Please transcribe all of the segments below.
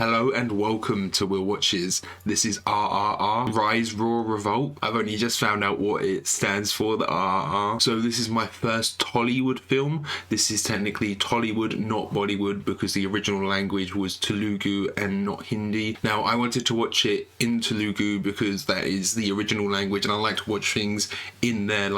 Hello and welcome to Will Watches. This is RRR, Rise, Roar, Revolt. I've only just found out what it stands for, the RRR. So this is my first Tollywood film. This is technically Tollywood, not Bollywood, because the original language was Telugu and not Hindi. Now, I wanted to watch it in Telugu because that is the original language, and I like to watch things in their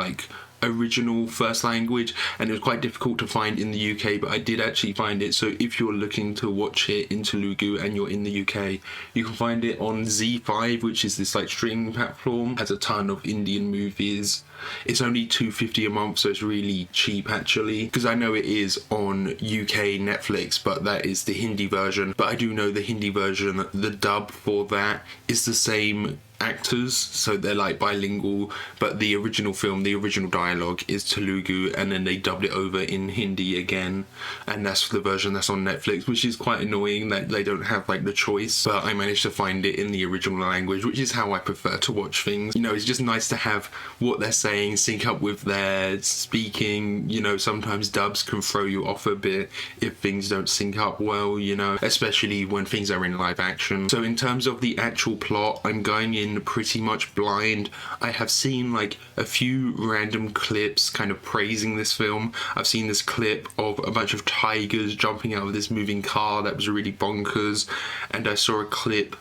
original first language, and it was quite difficult to find in the UK, but I did actually find it. So if you're looking to watch it in Telugu and you're in the UK, you can find it on Z5, which is this streaming platform. It has a ton of Indian movies. It's only $2.50 a month, so it's really cheap actually, because I know it is on UK Netflix, but that is the Hindi version. But I do know the Hindi version, the dub for that is the same actors, so they're bilingual, but the original film, the original dialogue is Telugu, and then they dubbed it over in Hindi again, and that's the version that's on Netflix, which is quite annoying that they don't have the choice. But I managed to find it in the original language, which is how I prefer to watch things. It's just nice to have what they're saying sync up with their speaking. Sometimes dubs can throw you off a bit if things don't sync up well, especially when things are in live action. So in terms of the actual plot, I'm going in pretty much blind. I have seen a few random clips kind of praising this film. I've seen this clip of a bunch of tigers jumping out of this moving car that was really bonkers, and I saw a clip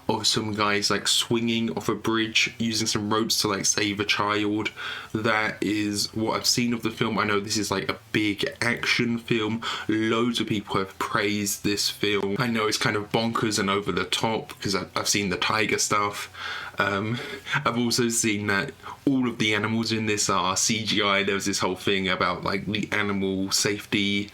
of some guys swinging off a bridge using some ropes to save a child. That is what I've seen of the film. I know this is a big action film. Loads of people have praised this film. I know it's kind of bonkers and over the top because I've seen the tiger stuff. I've also seen that all of the animals in this are CGI. There was this whole thing about the animal safety,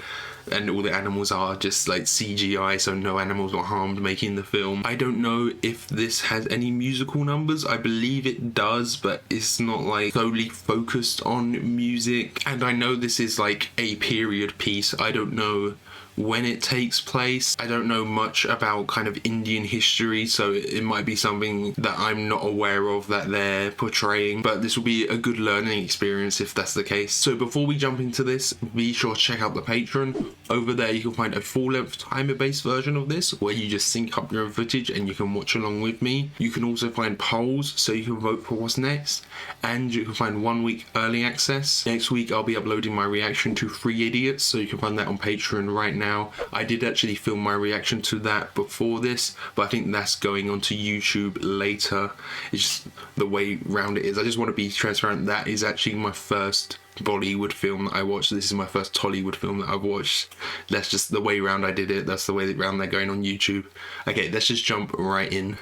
and all the animals are just CGI, so no animals were harmed making the film. I don't know if this has any musical numbers. I believe it does, but it's not solely focused on music. And I know this is a period piece. I don't know when it takes place. I don't know much about kind of Indian history, so it might be something that I'm not aware of that they're portraying, but this will be a good learning experience if that's the case. So before we jump into this, be sure to check out the Patreon. Over there you can find a full-length timer-based version of this where you just sync up your own footage and you can watch along with me. You can also find polls so you can vote for what's next, and you can find 1 week early access. Next week I'll be uploading my reaction to Three Idiots, so you can find that on Patreon right now. I did actually film my reaction to that before this, but I think that's going onto YouTube later. It's just the way round it is. I just want to be transparent. That is actually my first Bollywood film that I watched. This is my first Tollywood film that I've watched. That's just the way round I did it. That's the way round they're going on YouTube. Okay, let's just jump right in.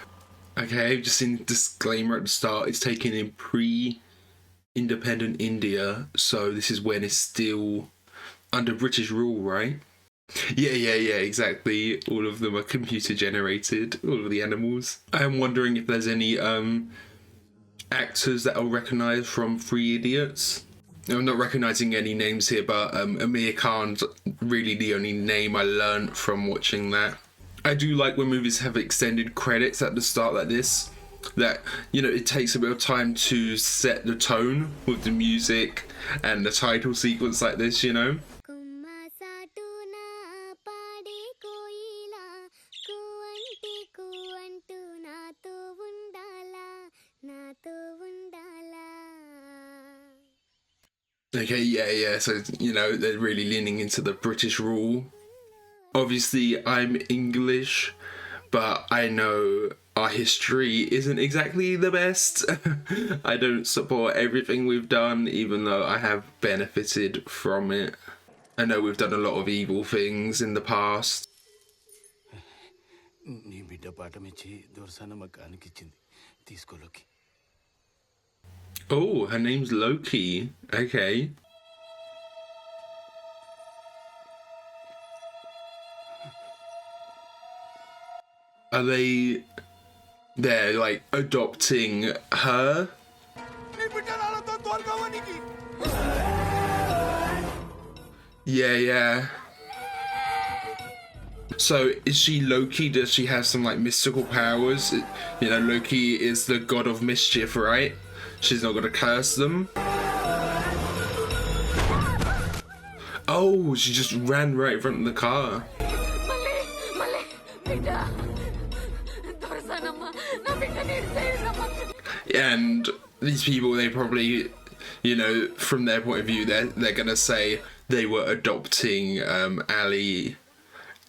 Okay, just in disclaimer at the start, it's taken in pre-independent India, so this is when it's still under British rule, right? Yeah, exactly. All of them are computer generated, all of the animals. I am wondering if there's any actors that I'll recognise from Three Idiots. I'm not recognising any names here, but Amir Khan's really the only name I learned from watching that. I do like when movies have extended credits at the start like this, that it takes a bit of time to set the tone with the music and the title sequence like this, Okay, yeah, so, they're really leaning into the British rule. Obviously, I'm English, but I know our history isn't exactly the best. I don't support everything we've done, even though I have benefited from it. I know we've done a lot of evil things in the past. Oh, her name's Loki. Okay. Are they're adopting her? Yeah. So is she Loki? Does she have some mystical powers? Loki is the god of mischief, right? She's not gonna curse them. Oh, she just ran right in front of the car. And these people, they probably, you know, from their point of view, they're gonna say they were adopting Ali,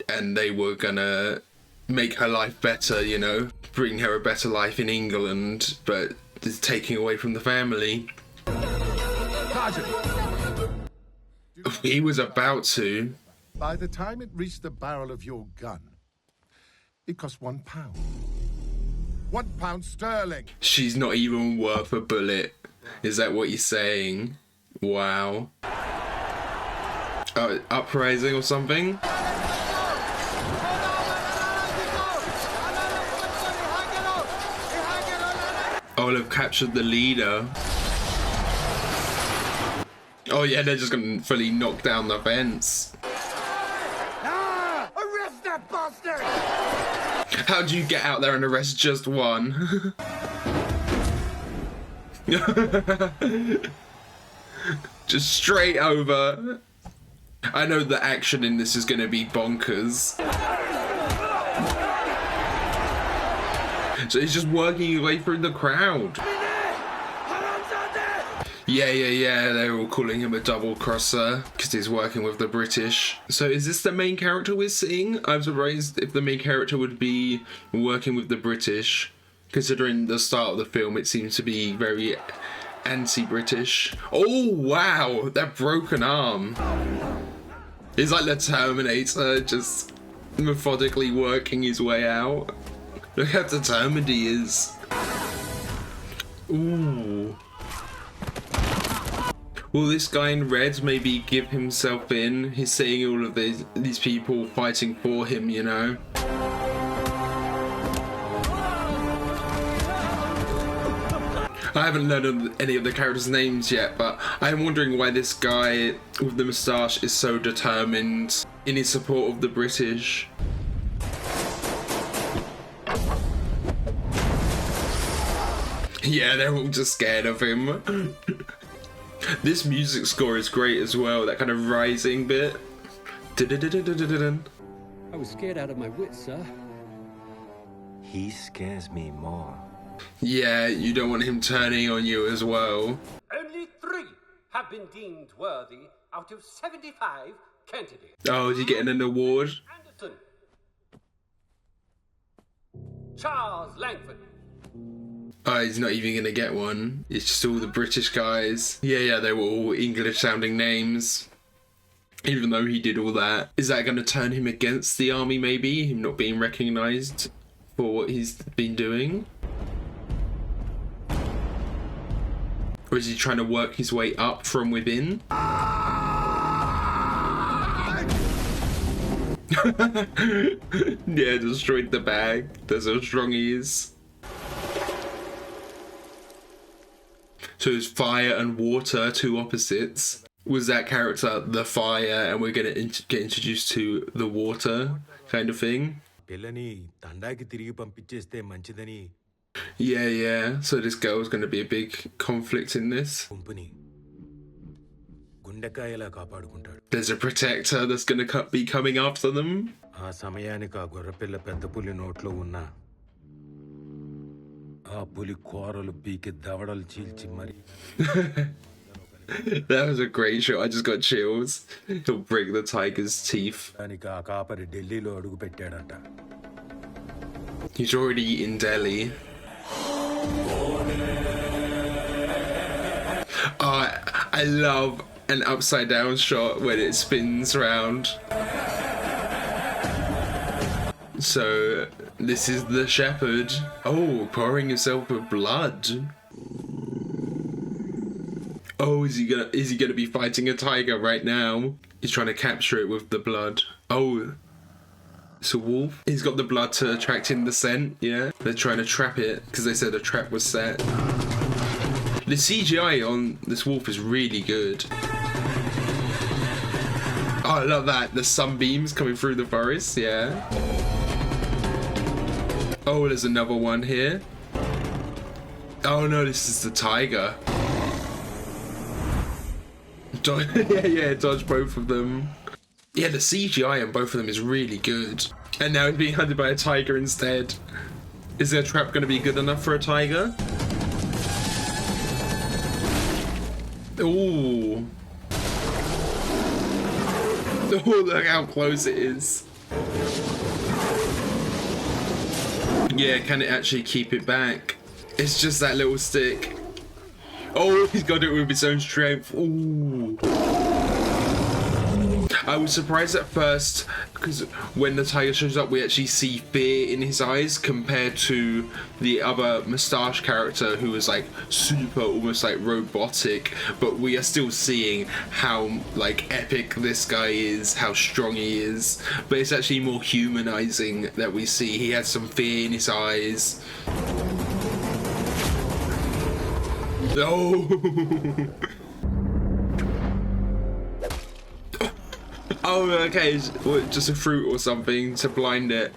and they were gonna make her life better, you know, bring her a better life in England, but it's taking away from the family. He was about to. By the time it reached the barrel of your gun, it cost £1. £1 sterling. She's not even worth a bullet. Is that what you're saying? Wow. Uprising or something? Oh, they've captured the leader. Oh yeah, they're just gonna fully knock down the fence. Arrest that bastard! How do you get out there and arrest just one? Just straight over. I know the action in this is gonna be bonkers. So he's just working his way through the crowd. Yeah, they're all calling him a double crosser because he's working with the British. So is this the main character we're seeing? I'm surprised if the main character would be working with the British, considering the start of the film it seems to be very anti-British. Oh wow, that broken arm. He's like the Terminator, just methodically working his way out. Look how determined he is. Ooh. Will this guy in red maybe give himself in? He's seeing all of these people fighting for him, you know? I haven't learned any of the characters' names yet, but I'm wondering why this guy with the moustache is so determined in his support of the British. Yeah, they're all just scared of him. This music score is great as well, that kind of rising bit. I was scared out of my wits, sir. He scares me more. Yeah, you don't want him turning on you as well. Only 3 have been deemed worthy out of 75 candidates. Oh, is he getting an award? Anderson, Charles Langford. Oh, he's not even gonna get one. It's just all the British guys. Yeah, they were all English-sounding names. Even though he did all that. Is that gonna turn him against the army, maybe? Him not being recognised for what he's been doing? Or is he trying to work his way up from within? Yeah, destroyed the bag. That's how strong he is. So it's fire and water, 2 opposites. Was that character the fire and we're going to get introduced to the water kind of thing? Yeah. So this girl's going to be a big conflict in this. There's a protector that's going to be coming after them. That was a great shot. I just got chills. He'll break the tiger's teeth. He's already in Delhi. I love an upside down shot when it spins around. So this is the shepherd. Oh, pouring himself with blood. Oh, is he gonna be fighting a tiger right now? He's trying to capture it with the blood. Oh, it's a wolf. He's got the blood to attract in the scent. Yeah, they're trying to trap it because they said a trap was set. The CGI on this wolf is really good. Oh, I love that. The sunbeams coming through the forest. Yeah. Oh, there's another one here. Oh no, this is the tiger. Yeah, dodge both of them. Yeah, the CGI on both of them is really good. And now he's being hunted by a tiger instead. Is their trap going to be good enough for a tiger? Ooh. Oh, look how close it is. Yeah, can it actually keep it back? It's just that little stick. Oh, he's got it with his own strength. Ooh. I was surprised at first because when the tiger shows up, we actually see fear in his eyes compared to the other moustache character who was like super, almost like robotic. But we are still seeing how like epic this guy is, how strong he is. But it's actually more humanizing that we see. He has some fear in his eyes. Oh. Oh, okay, just a fruit or something to blind it.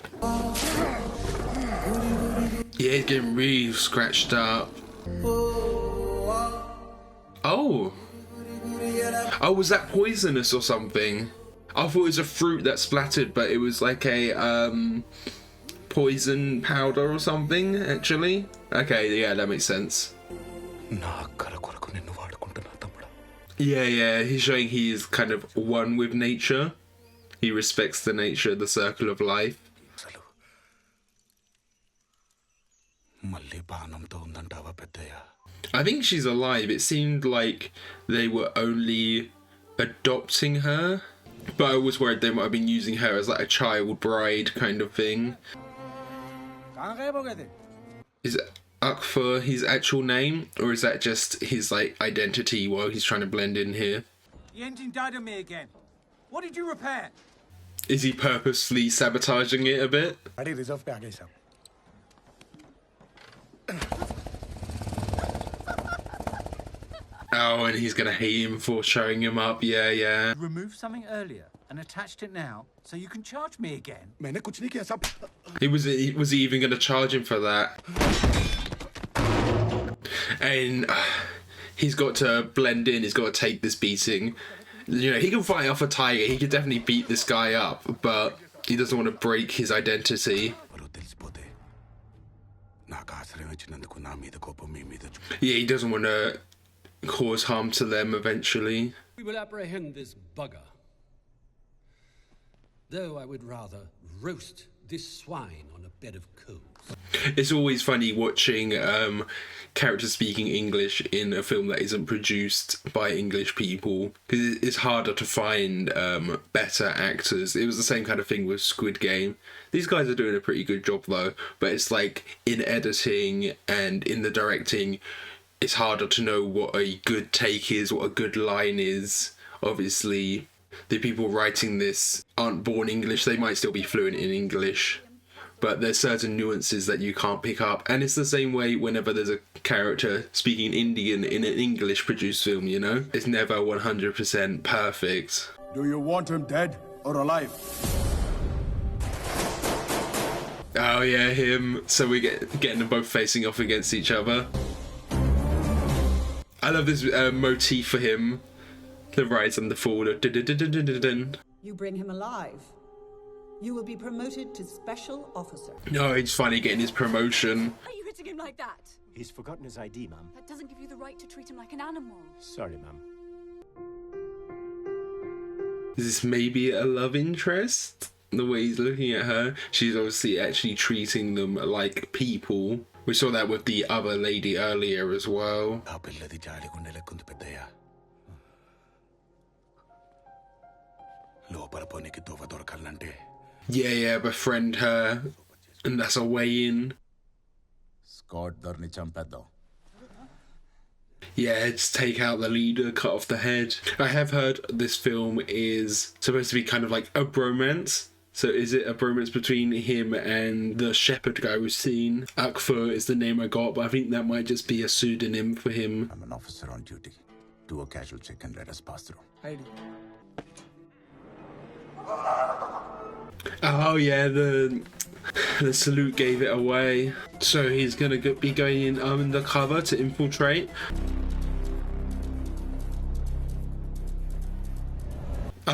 Yeah, he's getting really scratched up. Oh. Oh, was that poisonous or something? I thought it was a fruit that splattered, but it was like a poison powder or something, actually. Okay, yeah, that makes sense. Yeah, he's showing he is kind of one with nature. He respects the nature, the circle of life. I think she's alive. It seemed like they were only adopting her, but I was worried they might have been using her as like a child bride kind of thing. Is Akfor his actual name, or is that just his like identity while he's trying to blend in here? The engine died on me again. What did you repair? Is he purposely sabotaging it a bit? Oh, and he's gonna hate him for showing him up. Yeah. Removed something earlier and attached it now, so you can charge me again. Was he even gonna charge him for that? And he's got to blend in. He's got to take this beating. You know, he can fight off a tiger. He could definitely beat this guy up, but he doesn't want to break his identity. Yeah, he doesn't want to cause harm to them eventually. We will apprehend this bugger. Though I would rather roast this swine on a bed of coals. It's always funny watching characters speaking English in a film that isn't produced by English people, because it's harder to find better actors. It was the same kind of thing with Squid Game. These guys are doing a pretty good job though, but it's like in editing and in the directing, it's harder to know what a good take is, what a good line is. Obviously, the people writing this aren't born English. They might still be fluent in English, but there's certain nuances that you can't pick up. And it's the same way whenever there's a character speaking Indian in an English produced film, you know? It's never 100% perfect. Do you want him dead or alive? Oh yeah, him. So we're getting them both facing off against each other. I love this motif for him. The rise and the fall. You bring him alive. You will be promoted to special officer. No, he's finally getting his promotion. Are you hitting him like that? He's forgotten his ID, ma'am. That doesn't give you the right to treat him like an animal. Sorry, ma'am. Is this maybe a love interest? The way he's looking at her. She's obviously actually treating them like people. We saw that with the other lady earlier as well. Yeah, befriend her. And that's a way in. Yeah, just take out the leader, cut off the head. I have heard this film is supposed to be kind of like a bromance. So is it a bromance between him and the shepherd guy we've seen? Akfor is the name I got, but I think that might just be a pseudonym for him. I'm an officer on duty. Do a casual check and let us pass through. Oh yeah, the salute gave it away. So he's gonna be going in undercover to infiltrate.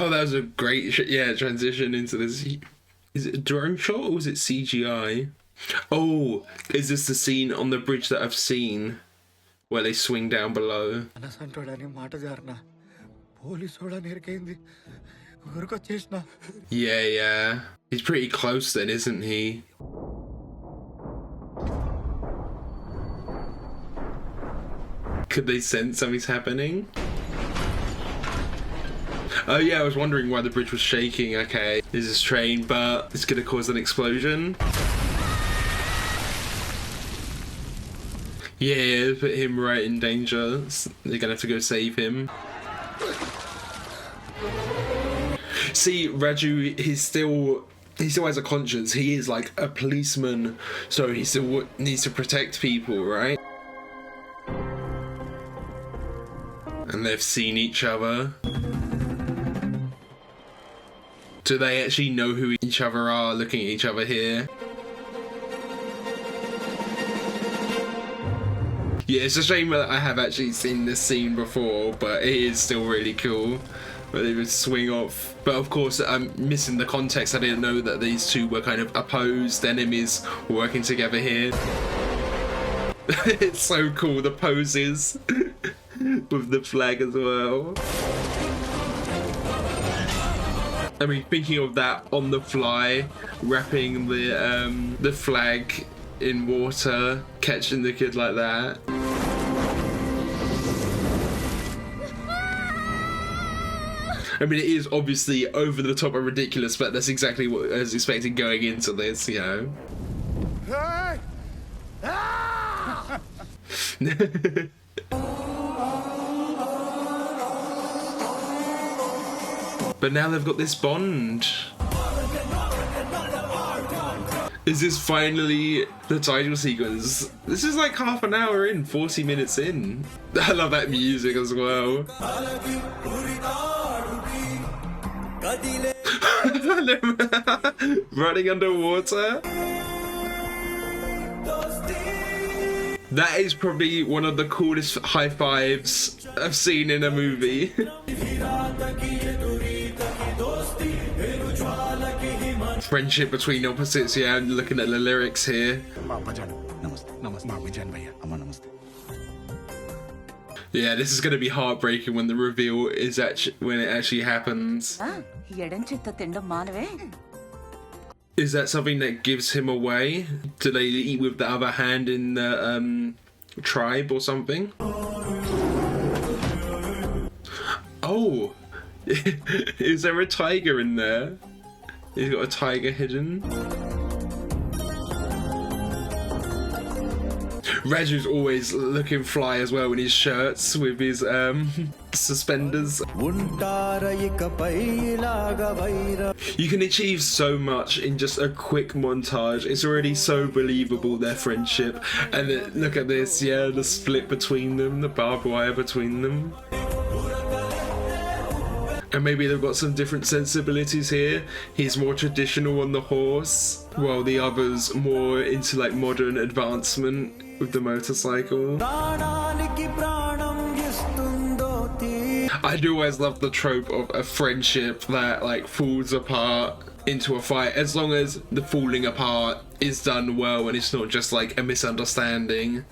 Oh, that was a great transition into this. Is it a drone shot or was it CGI? Oh, is this the scene on the bridge that I've seen where they swing down below? Yeah. He's pretty close then, isn't he? Could they sense something's happening? Oh yeah, I was wondering why the bridge was shaking. Okay, there's this train, but it's gonna cause an explosion. Yeah, put him right in danger. They're gonna have to go save him. See, Raju, he still has a conscience. He is like a policeman, so he still needs to protect people, right? And they've seen each other. Do they actually know who each other are, looking at each other here? Yeah, it's a shame that I have actually seen this scene before, but it is still really cool. But they would swing off. But of course, I'm missing the context. I didn't know that these two were kind of opposed enemies working together here. It's so cool, the poses with the flag as well. I mean, thinking of that on the fly, wrapping the flag in water, catching the kid like that. I mean, it is obviously over the top and ridiculous, but that's exactly what I was expecting going into this, you know. Hey! Ah! But now they've got this bond. Is this finally the title sequence? This is like half an hour in, 40 minutes in. I love that music as well. Running underwater. That is probably one of the coolest high fives I've seen in a movie. Friendship between opposites, yeah, I'm looking at the lyrics here. Yeah, this is going to be heartbreaking when the reveal is when it actually happens. Is that something that gives him away? Do they eat with the other hand in the tribe or something? Oh, is there a tiger in there? He's got a tiger hidden. Raju's always looking fly as well in his shirts with his suspenders. You can achieve so much in just a quick montage. It's already so believable, their friendship. And then, look at this, yeah, the split between them, the barbed wire between them. And maybe they've got some different sensibilities here. He's more traditional on the horse, while the other's more into like modern advancement with the motorcycle. I do always love the trope of a friendship that like falls apart into a fight, as long as the falling apart is done well and it's not just like a misunderstanding.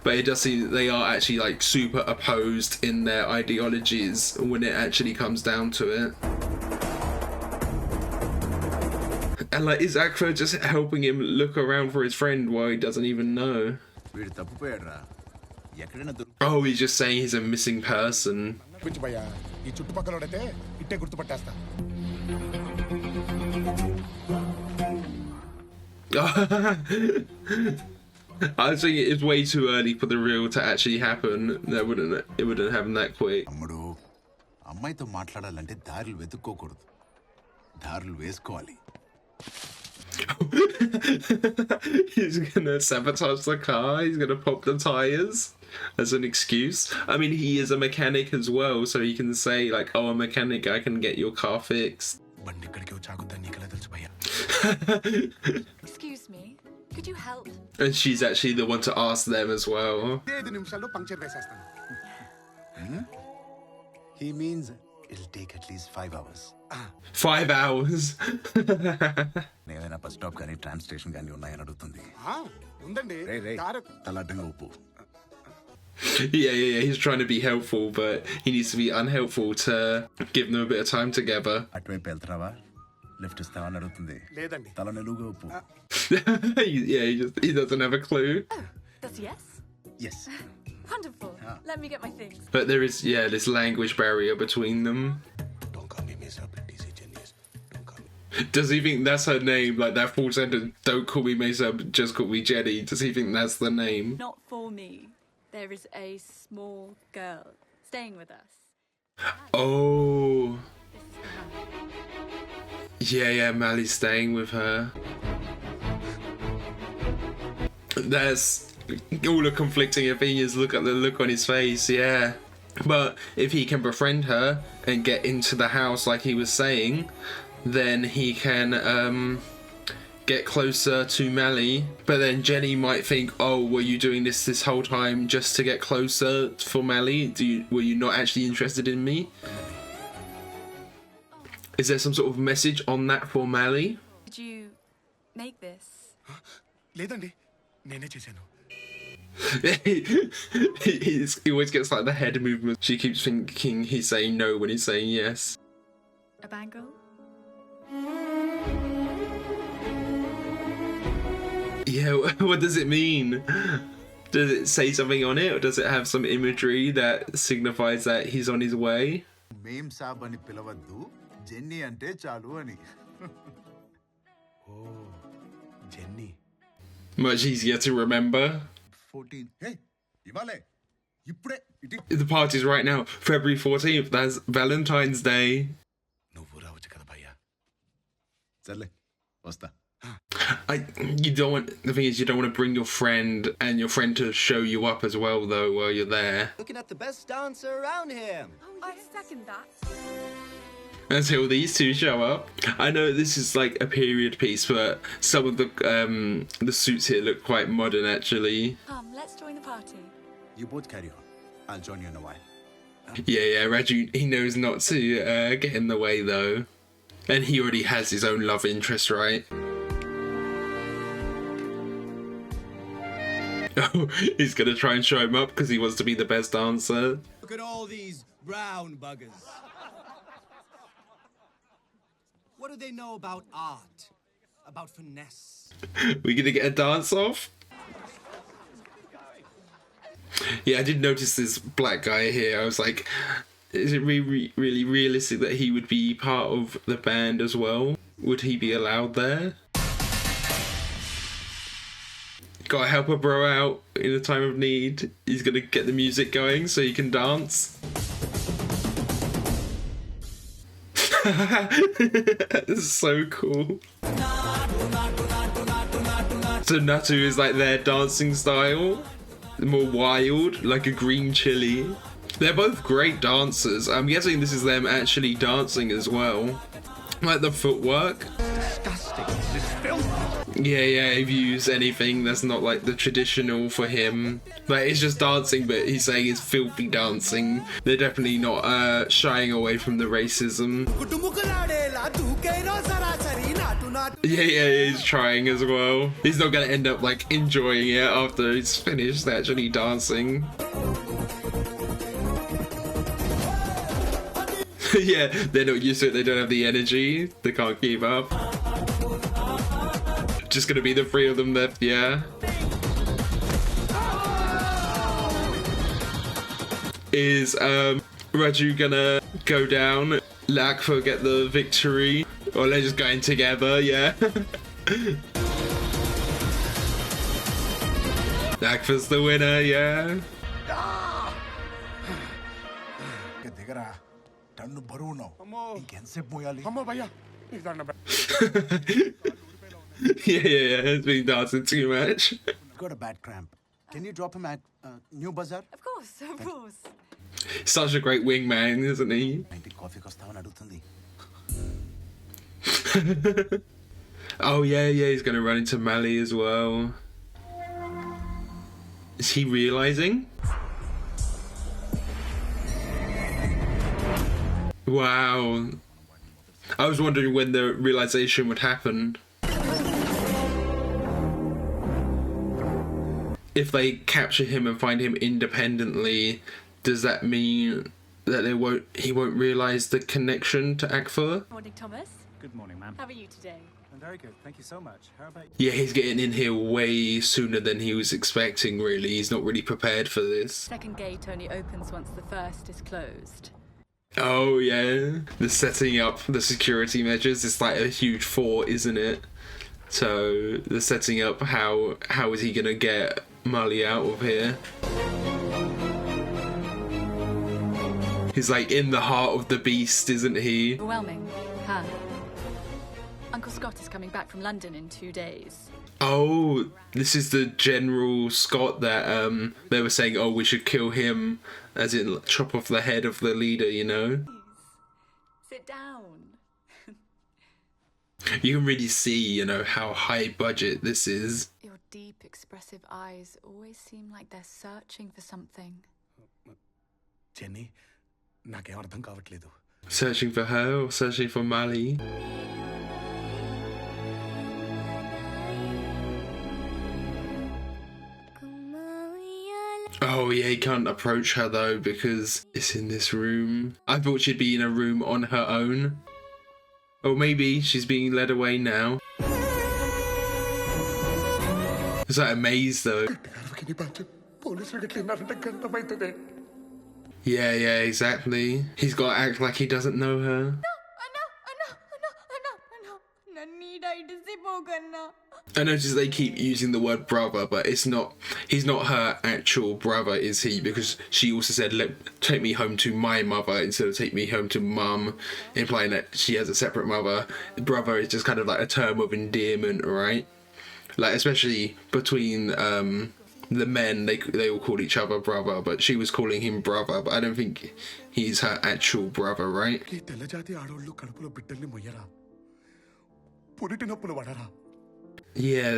But it does seem that they are actually like super opposed in their ideologies when it actually comes down to it. And like, is Akfa just helping him look around for his friend while he doesn't even know? Oh, he's just saying he's a missing person. I was thinking it's way too early for the reveal to actually happen. It wouldn't happen that quick. He's gonna sabotage the car. He's gonna pop the tires as an excuse. I mean, he is a mechanic as well, so he can say like, "Oh, a mechanic, I can get your car fixed." Excuse me, could you help? And she's actually the one to ask them as well. He means It'll take at least 5 hours. 5 hours. ఏదైనా bus stop కానీ Tron station కానీ ఉన్నాయని అడుగుతుంది. ఉందండి. తలాటంగా ఉప్పు. Yeah. He's trying to be helpful, but he needs to be unhelpful to give them a bit of time together. అటువైపు వెళ్తున్నావా? Lift ఇస్తావని అడుగుతుంది. లేదండి. తల నిలువుగా ఉప్పు. Yeah, he doesn't have a clue. Oh, that's a yes? Yes. Wonderful. Let me get my things. But there is, this language barrier between them. Don't call me Miss Please, genius. Don't call me. Does he think that's her name? Like that full sentence, don't call me Mesa, just call me Jenny. Does he think that's the name? Not for me. There is a small girl staying with us. Oh. Yeah, Mally's staying with her. That's all the conflicting opinions. Look at the look on his face, yeah. But if he can befriend her and get into the house like he was saying, then he can get closer to Mally. But then Jenny might think, oh, were you doing this whole time just to get closer for Mally? Were you not actually interested in me? Is there some sort of message on that for Mally? Did you make this? లేదండి, నేనే చేశాను. He always gets like the head movement. She keeps thinking he's saying no when he's saying yes. A bangle? Yeah, what does it mean? Does it say something on it, or does it have some imagery that signifies that he's on his way? మేం సాబ్ అని పిలవద్దు, jenny అంటే చాలు అని. ఓ, jenny. Much easier to remember. 14. Hey, ఇవాళే ఇప్పుడే ఇటు. The party's right now, February 14th. That's Valentine's Day. నువ్వు రావచ్చు కదా భయ్యా. సర్లే వస్తా. You don't want. The thing is, you don't want to bring your friend and your friend to show you up as well, though, while you're there. Looking at the best dancer around here. Oh, I second that. Until these two show up. I know this is like a period piece, but some of the suits here look quite modern, actually. Come, let's join the party. You both carry on. I'll join you in a while. Yeah. Raju, he knows not to get in the way, though, and he already has his own love interest, right? Oh, he's gonna try and show him up because he wants to be the best dancer. Look at all these brown buggers. What do they know about art? About finesse? We gonna get a dance off? Yeah, I did notice this black guy here. I was like, is it really realistic that he would be part of the band as well? Would he be allowed there? Gotta help a bro out in a time of need. He's gonna get the music going so he can dance. This is so cool. So Natu is like their dancing style, more wild, like a green chili. They're both great dancers. I'm guessing this is them actually dancing as well. Like the footwork. Disgusting. This filthy. Yeah, if you use anything that's not like the traditional for him. Like it's just dancing, but he's saying it's filthy dancing. They're definitely not shying away from the racism. Yeah, he's trying as well. He's not gonna end up like enjoying it after he's finished actually dancing. Yeah, they're not used to it, they don't have the energy, they can't keep up. Just gonna be the three of them left, yeah. Is Raju gonna go down, Lakfa get the victory, or they're just going together, yeah. Lakfa's the winner, yeah. దిగరా, ton బరువు ఉన్నావు. ఇంకెంతసేపు మోయాలి? అమ్మో భయ్యా. Yeah, it's been dancing too much. Got a bad cramp. Can you drop him at New Bazaar? Of course. Such a great wingman, isn't he? ఇంటికి కాఫీకి వస్తావని అడుగుతుంది. Oh yeah, he's gonna run into Mally as well. Is he realizing? Wow. I was wondering when the realization would happen. If they capture him and find him independently, does that mean that he won't realize the connection to Akfa? Morning, Thomas. Good morning, ma'am. How are you today? I'm very good. Thank you so much. How about you? Yeah, he's getting in here way sooner than he was expecting, really. He's not really prepared for this. Second gate only opens once the first is closed. Oh, yeah. The setting up the security measures is like a huge fort, isn't it? So, the setting up how is he going to get Molly out of here? He's like in the heart of the beast, isn't he? Overwhelming, huh? Uncle Scott is coming back from London in 2 days. Oh, this is the General Scott that they were saying, oh, we should kill him, as in chop off the head of the leader, you know? Please, sit down. You can really see, you know, how high budget this is. Your deep, expressive eyes always seem like they're searching for something. Jenny, నాకేం అర్థం కావట్లేదు. Searching for her or searching for Mali? Oh yeah, he can't approach her though because it's in this room. I thought she'd be in a room on her own. Or maybe she's being led away now. It's like a maze though. Yeah, exactly. He's got to act like he doesn't know her. I notice they keep using the word brother, but he's not her actual brother, is he? Because she also said, take me home to my mother instead of take me home to mum, implying that she has a separate mother. Brother is just kind of like a term of endearment, right? Like, especially between the men, they all call each other brother, but she was calling him brother, but I don't think he's her actual brother, right? Yeah,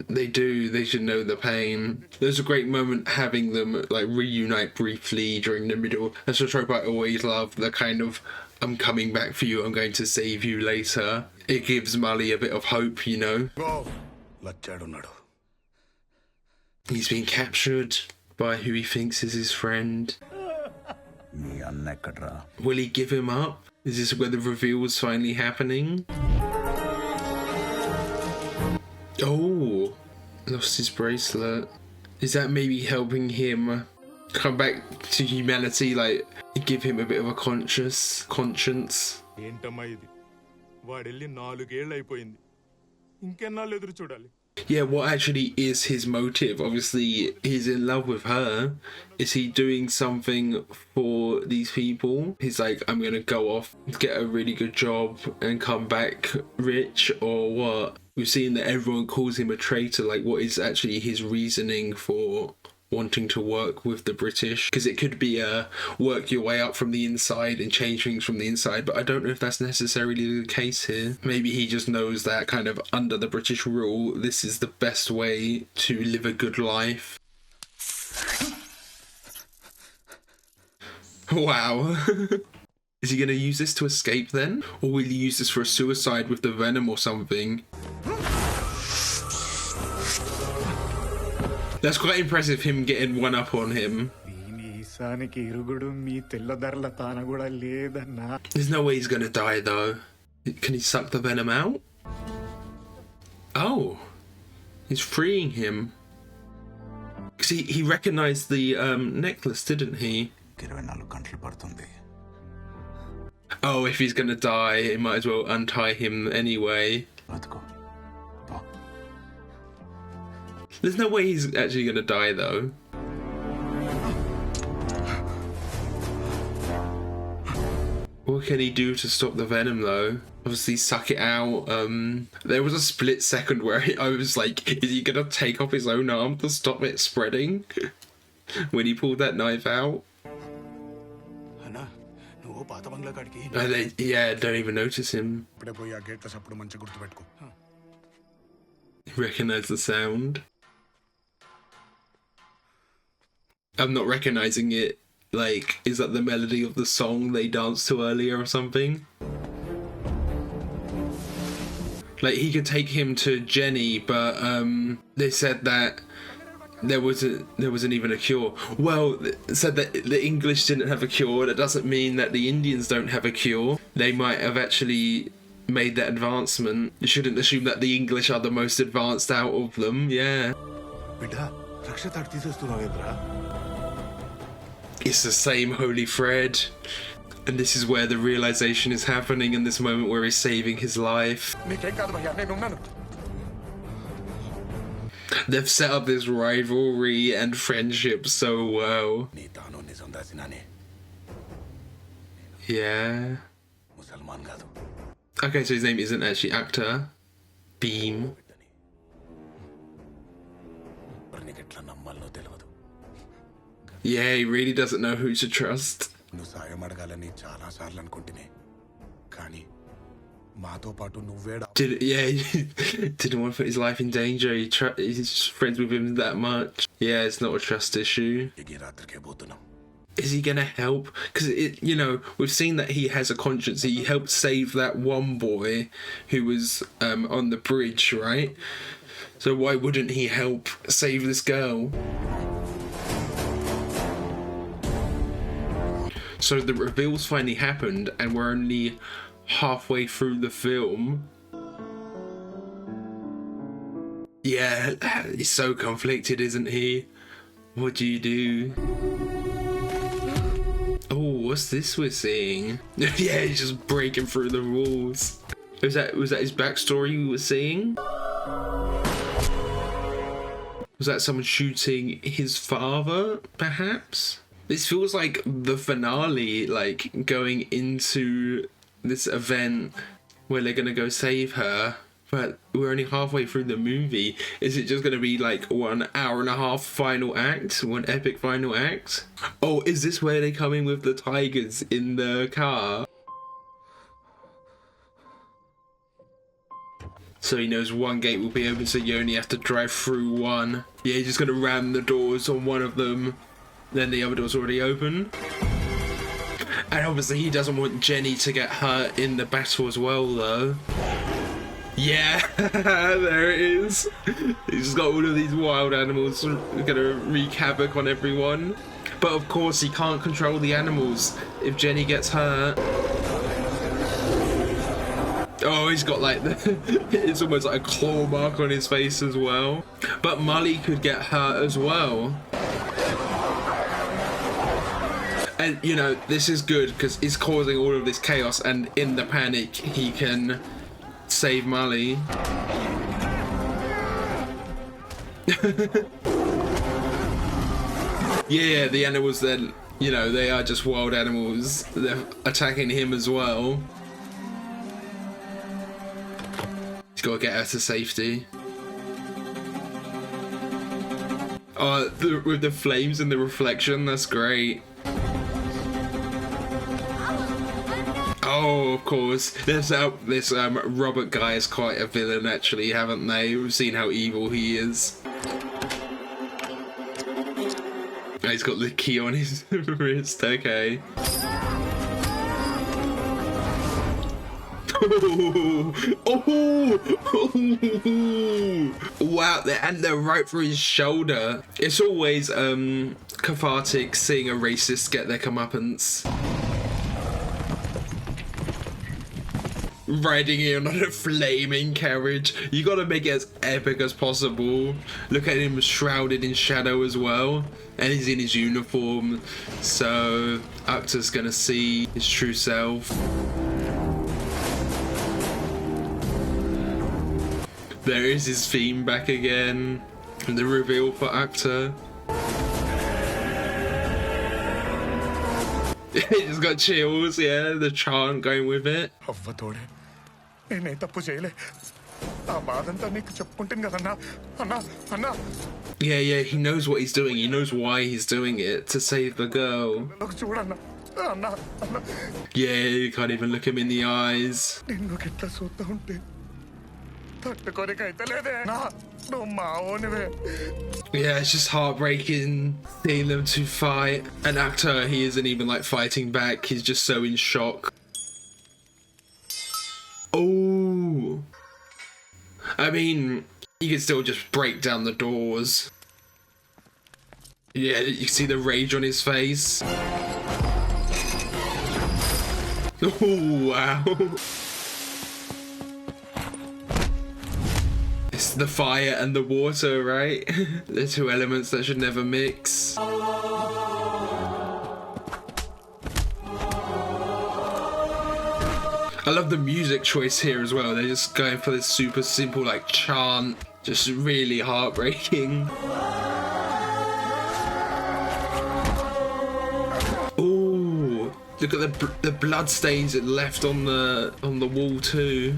they do. They should know the pain. There's a great moment having them like reunite briefly during the middle. That's a trope I always love. The kind of, I'm coming back for you, I'm going to save you later. It gives Mali a bit of hope, you know? He's been captured by who he thinks is his friend. Will he give him up? Is this where the reveal is finally happening? Oh, lost his bracelet. Is that maybe helping him come back to humanity, like give him a bit of a conscience? Yeah, what actually is his motive? Obviously, he's in love with her. Is he doing something for these people? He's like, I'm gonna go off, get a really good job and come back rich, or what? We've seen that everyone calls him a traitor. Like, what is actually his reasoning for wanting to work with the British? Because it could be a work your way up from the inside and change things from the inside, but I don't know if that's necessarily the case here. Maybe he just knows that kind of under the British rule, this is the best way to live a good life. Wow. Is he going to use this to escape then? Or will he use this for a suicide with the venom or something? That's quite impressive, him getting one up on him. There's no way he's going to die though. Can he suck the venom out? Oh. He's freeing him. Because he recognised the necklace, didn't he? Oh, if he's gonna die, he might as well untie him anyway. There's no way he's actually gonna die though. What can he do to stop the venom though? Obviously suck it out. There was a split second where I was like, is he gonna take off his own arm to stop it spreading? When he pulled that knife out. Don't even notice him. Recognize the sound. I'm not recognizing it like, is that the melody of the song they danced to earlier or something? Like, he could take him to Jenny, but they said that there wasn't even a cure. Well, it said that the English didn't have a cure. That doesn't mean that the Indians don't have a cure. They might have actually made that advancement. You shouldn't assume that the English are the most advanced out of them. Yeah. It's the same holy thread. And this is where the realization is happening, in this moment where he's saving his life. They've set up this rivalry and friendship so well. Yeah. Okay, so his name isn't actually Actor. Beam. Yeah, he really doesn't know who to trust. Didn't want to put his life in danger. He's friends with him that much. Yeah, it's not a trust issue. Is he gonna help? Because we've seen that he has a conscience. He helped save that one boy who was on the bridge, right? So why wouldn't he help save this girl? So the reveal's finally happened, and we're only halfway through the film. Yeah, he's so conflicted, isn't he? What do you do? Oh, what's this we're seeing? Yeah, he's just breaking through the walls. Was that his backstory we were seeing? Was that someone shooting his father, perhaps? This feels like the finale, like going into this event where they're gonna go save her, but we're only halfway through the movie. Is it just gonna be like 1 hour and a half final act? One epic final act? Oh, is this where they come in with the tigers in the car? So he knows one gate will be open, so you only have to drive through one. Yeah, he's just gonna ram the doors on one of them. Then the other door's already open. And obviously he doesn't want Jenny to get hurt in the battle as well, though. Yeah, there it is. He's just got all of these wild animals gonna wreak havoc on everyone. But of course he can't control the animals if Jenny gets hurt. Oh, he's got like it's almost like a claw mark on his face as well. But Molly could get hurt as well. And this is good because he's causing all of this chaos, and in the panic he can save Molly. Yeah, the animals then, they are just wild animals. They're attacking him as well. He's got to get her to safety. Oh, with the flames and the reflection, that's great. Oh, of course. This Robert guy is quite a villain, actually, haven't they? We've seen how evil he is. Oh, he's got the key on his wrist, okay. Wow, and they're right through his shoulder. It's always cathartic seeing a racist get their comeuppance. Riding in on a flaming carriage. You gotta make it as epic as possible. Look at him shrouded in shadow as well, and he's in his uniform, so Actor's gonna see his true self. There is his theme back again, and the reveal for Actor. He just got chills, yeah, the chant going with it. Yeah, he knows what he's doing. He knows why he's doing it, to save the girl. Yeah, you can't even look him in the eyes. Yeah, it's just heartbreaking seeing them two fight. An actor, he isn't even like fighting back. He's just so in shock. Oh, I mean, you can still just break down the doors. Yeah, you see the rage on his face. Oh, wow. It's the fire and the water, right? The two elements that should never mix. I love the music choice here as well. They're just going for this super simple like chant. Just really heartbreaking. Ooh, look at the blood stains it left on the wall too.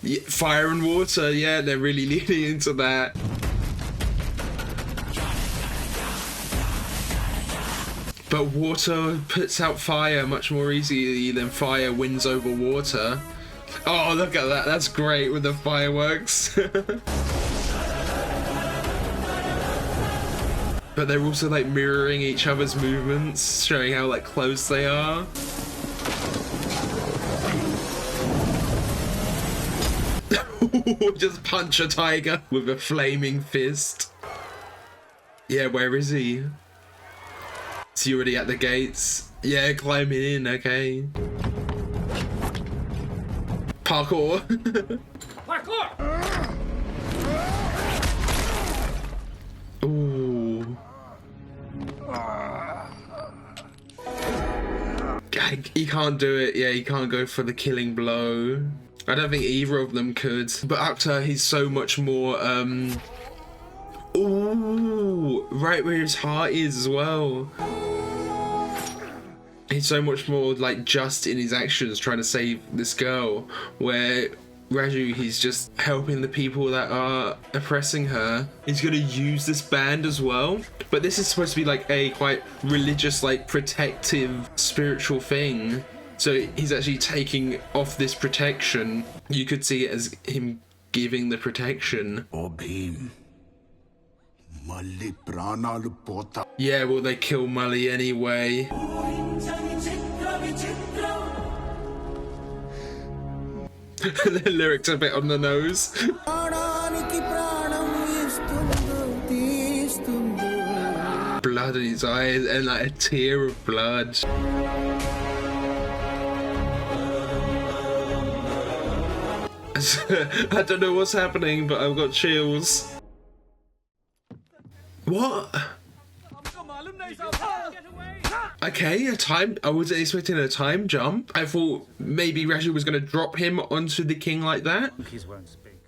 Yeah, fire and water, yeah, they're really leaning into that. But water puts out fire much more easily than fire wins over water. Oh, look at that, that's great with the fireworks. But they're also like mirroring each other's movements, showing how like close they are. Just punch a tiger with a flaming fist. Yeah, where is he? Is he already at the gates? Yeah, climbing in, okay. Parkour. Parkour! Ooh. He can't do it. Yeah, he can't go for the killing blow. I don't think either of them could. But Akhtar, he's so much more, ooh, right where his heart is as well. He's so much more like just in his actions trying to save this girl, where Raju, he's just helping the people that are oppressing her. He's gonna use this band as well, but this is supposed to be like a quite religious, like protective, spiritual thing. So he's actually taking off this protection. You could see it as him giving the protection. Oh, Bhim. Malli pranalu pota. Yeah, well, they kill Mully anyway. The lyrics are a bit on the nose. Blood in his eyes and like a tear of blood. I don't know what's happening, but I've got chills. What? Okay, a time. I wasn't expecting a time jump. I thought maybe Raju was going to drop him onto the king like that. Monkeys won't speak.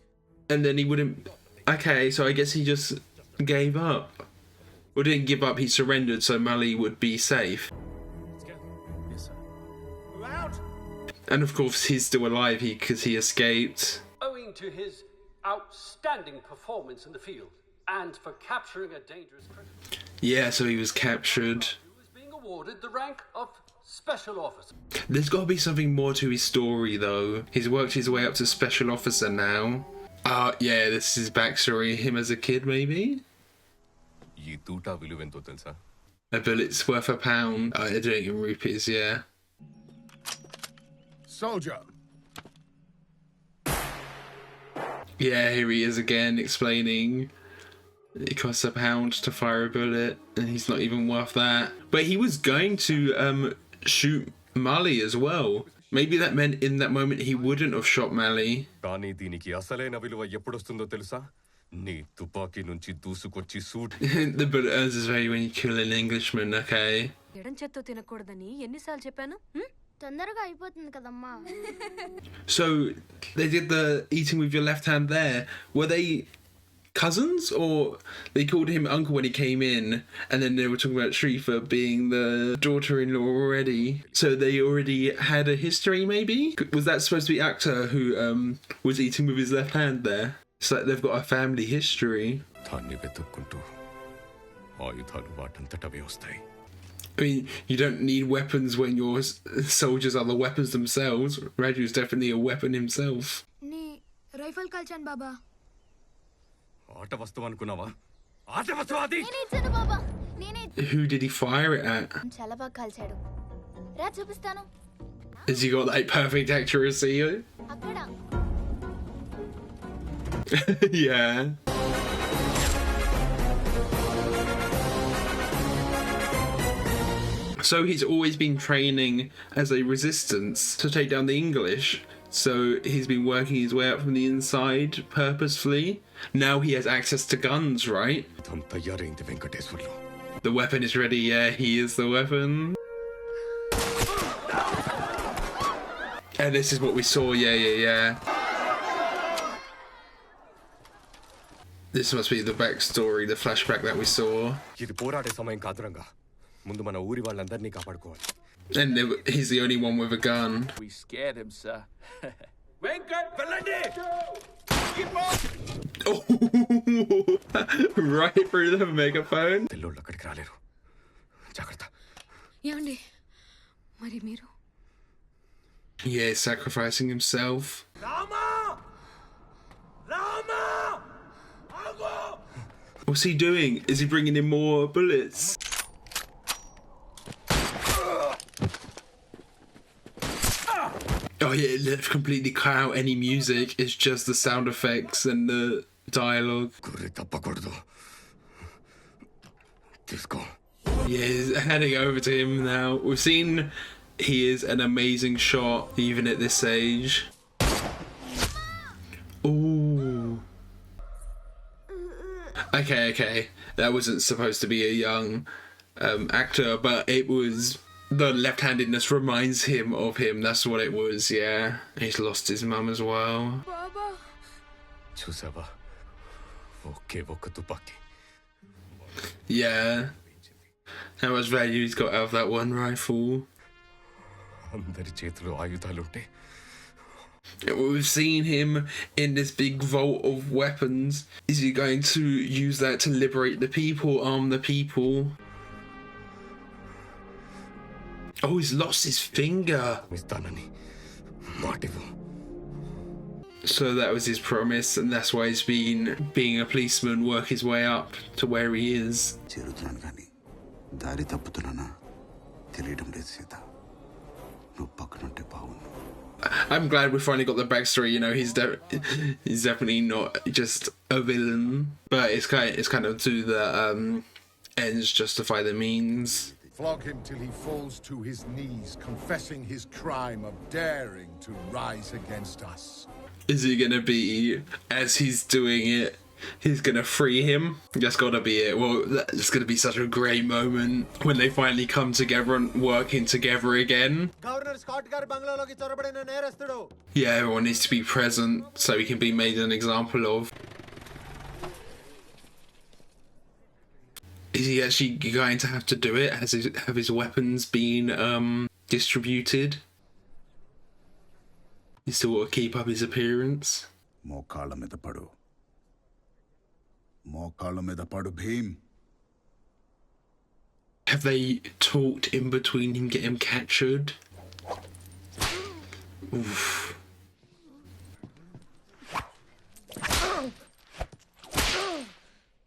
And then he wouldn't. Okay, so I guess he just gave up. Or didn't give up, he surrendered so Mully would be safe. Let's go. Yes, sir. We're out! And of course, he's still alive because he escaped. Owing to his outstanding performance in the field and for capturing a dangerous criminal, Yeah, so he was captured. he was being awarded the rank of Special Officer. There's got to be something more to his story, though. He's worked his way up to Special Officer now. Yeah, this is his backstory. Him as a kid, maybe? A bullet's worth £1. They're doing it in rupees, yeah. Soldier. Yeah, here he is again, explaining it costs £1 to fire a bullet, and he's not even worth that. But he was going to shoot Mully as well. Maybe that meant in that moment he wouldn't have shot Mully. The bullet earns its value when you kill an Englishman, okay? So they did the eating with your left hand there. Were they cousins, or they called him uncle when he came in, and then they were talking about Shrifa being the daughter-in-law already? So they already had a history, maybe? Was that supposed to be Akhtar who was eating with his left hand there? It's like they've got a family history. I mean, you don't need weapons when your soldiers are the weapons themselves. Raju's definitely a weapon himself. నీ rifle కాల్చాను బాబా. ఆట వస్తువు అనుకున్నావా? ఆట వస్తువు అది. నేనే ఇచ్చాను బాబా. నేనే. Who did he fire it at? చాలా బాగా కాల్చాడు. రా చూపిస్తాను. Has he got like perfect accuracy? అక్కడ. Yeah. So he's always been training as a resistance to take down the English. So he's been working his way up from the inside purposefully. Now he has access to guns, right? The weapon is ready, yeah, he is the weapon. And this is what we saw, yeah. This must be the backstory, the flashback that we saw. And he's the only one with a gun. We scared him, sir. Oh, right through the megaphone. ఏమండి మరి మీరు? Yeah, sacrificing himself. What's he doing? Is he bringing in more bullets? Oh yeah, they've completely cut out any music. It's just the sound effects and the dialogue. Yeah, he's handing over to him now. We've seen he is an amazing shot, even at this age. Ooh. Okay. That wasn't supposed to be a young actor, but it was... The left-handedness reminds him of him. That's what it was, yeah. He's lost his mum as well. Baba. Yeah. How much value he's got out of that one rifle. We've seen him in this big vault of weapons. Is he going to use that to liberate the people, arm the people? Oh, he's lost his finger. So that was his promise, and that's why he's been being a policeman, work his way up to where he is. I'm glad we finally got the backstory. You know, he's definitely not just a villain, but it's kind of to the ends justify the means. Flog him till he falls to his knees, confessing his crime of daring to rise against us. Is he gonna be, as he's doing it, he's gonna free him? That's gotta be it. Well, that's gonna be such a great moment when they finally come together and working together again. Yeah, everyone needs to be present so he can be made an example of. Is he actually going to have to do it? Have his weapons been distributed? He's still got to keep up his appearance. Have they talked in between him getting captured? Oof.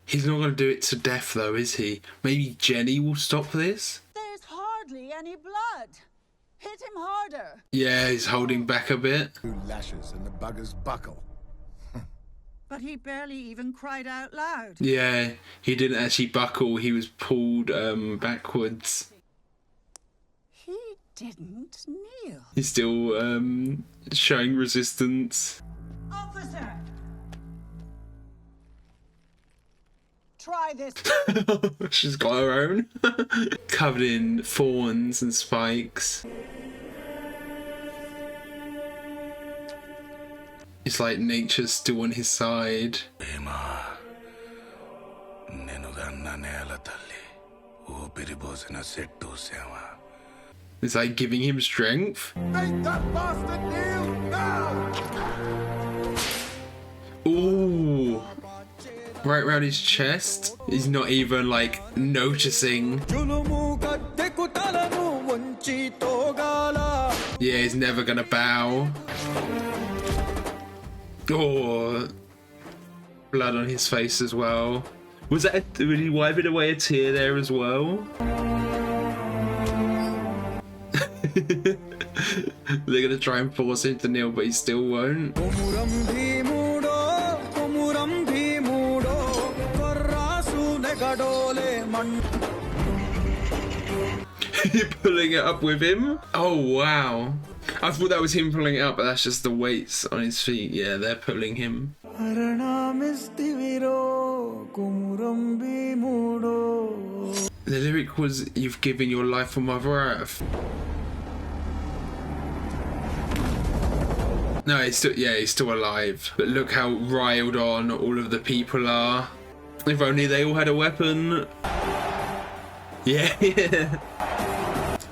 He's not going to do it to death, though, is he? Maybe Jenny will stop this? There's hardly any blood. Hit him harder. Yeah, he's holding back a bit. 2 lashes and the buggers buckle. But he barely even cried out loud. Yeah, he didn't actually buckle. He was pulled backwards. He didn't kneel. He's still showing resistance. Officer! Try this. She's got her own. Covered in thorns and spikes. It's like nature's still on his side. It's like giving him strength. Make that bastard kneel now! Ooh. Right around his chest. He's not even like noticing. Yeah, he's never gonna bow. Oh, blood on his face as well. Was he wiping away a tear there as well? They're gonna try and force him to kneel, but he still won't. You're pulling it up with him? Oh wow. I thought that was him pulling it up, but that's just the weights on his feet. Yeah, they're pulling him. The lyric was, "You've given your life for Mother Earth." No, he's still alive. But look how riled on all of the people are. If only they all had a weapon. Yeah, yeah.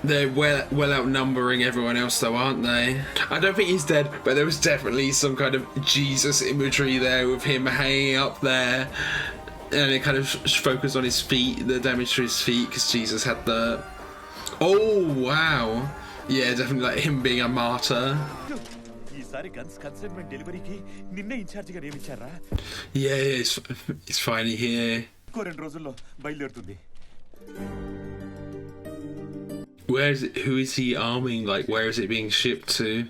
They're well outnumbering everyone else though, aren't they? I don't think he's dead, but there was definitely some kind of Jesus imagery there with him hanging up there. And it kind of focused on his feet, the damage to his feet, because Jesus had the... Oh, wow. Yeah, definitely like him being a martyr. Yeah, it's finally here. Where is it? Who is he arming? Like, where is it being shipped to?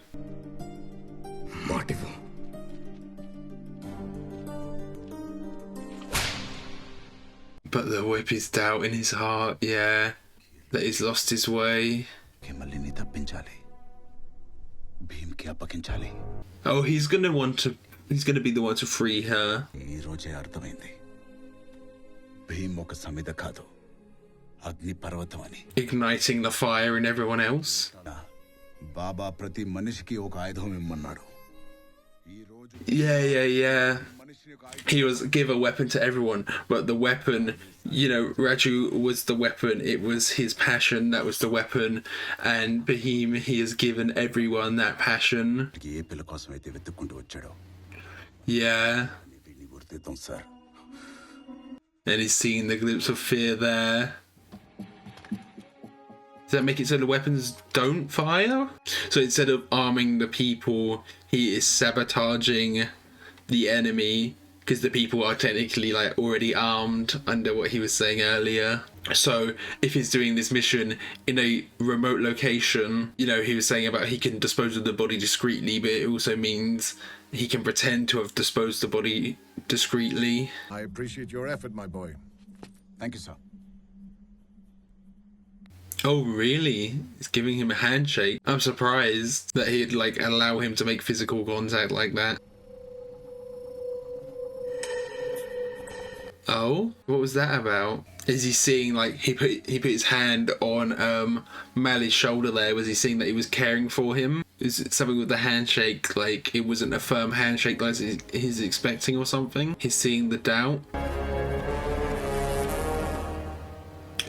But the whip is doubt in his heart, yeah. That he's lost his way. Oh, he's gonna be the one to free her. Igniting the fire in everyone else. Yeah. He was give a weapon to everyone, but the weapon, you know, Raju was the weapon. It was his passion that was the weapon, and Bahim, he has given everyone that passion. Yeah. And he's seeing the glimpse of fear there. Does that make it so the weapons don't fire? So instead of arming the people, he is sabotaging the enemy, because the people are technically like already armed under what he was saying earlier. So if he's doing this mission in a remote location, you know, he was saying about he can dispose of the body discreetly, but it also means he can pretend to have disposed the body discreetly. I appreciate your effort, my boy. Thank you, sir. Oh, really? He's giving him a handshake. I'm surprised that he'd like allow him to make physical contact like that. Oh, what was that about? Is he seeing like he put his hand on Mali's shoulder there? Was he seeing that he was caring for him? Is it something with the handshake, like it wasn't a firm handshake like he's expecting or something? He's seeing the doubt.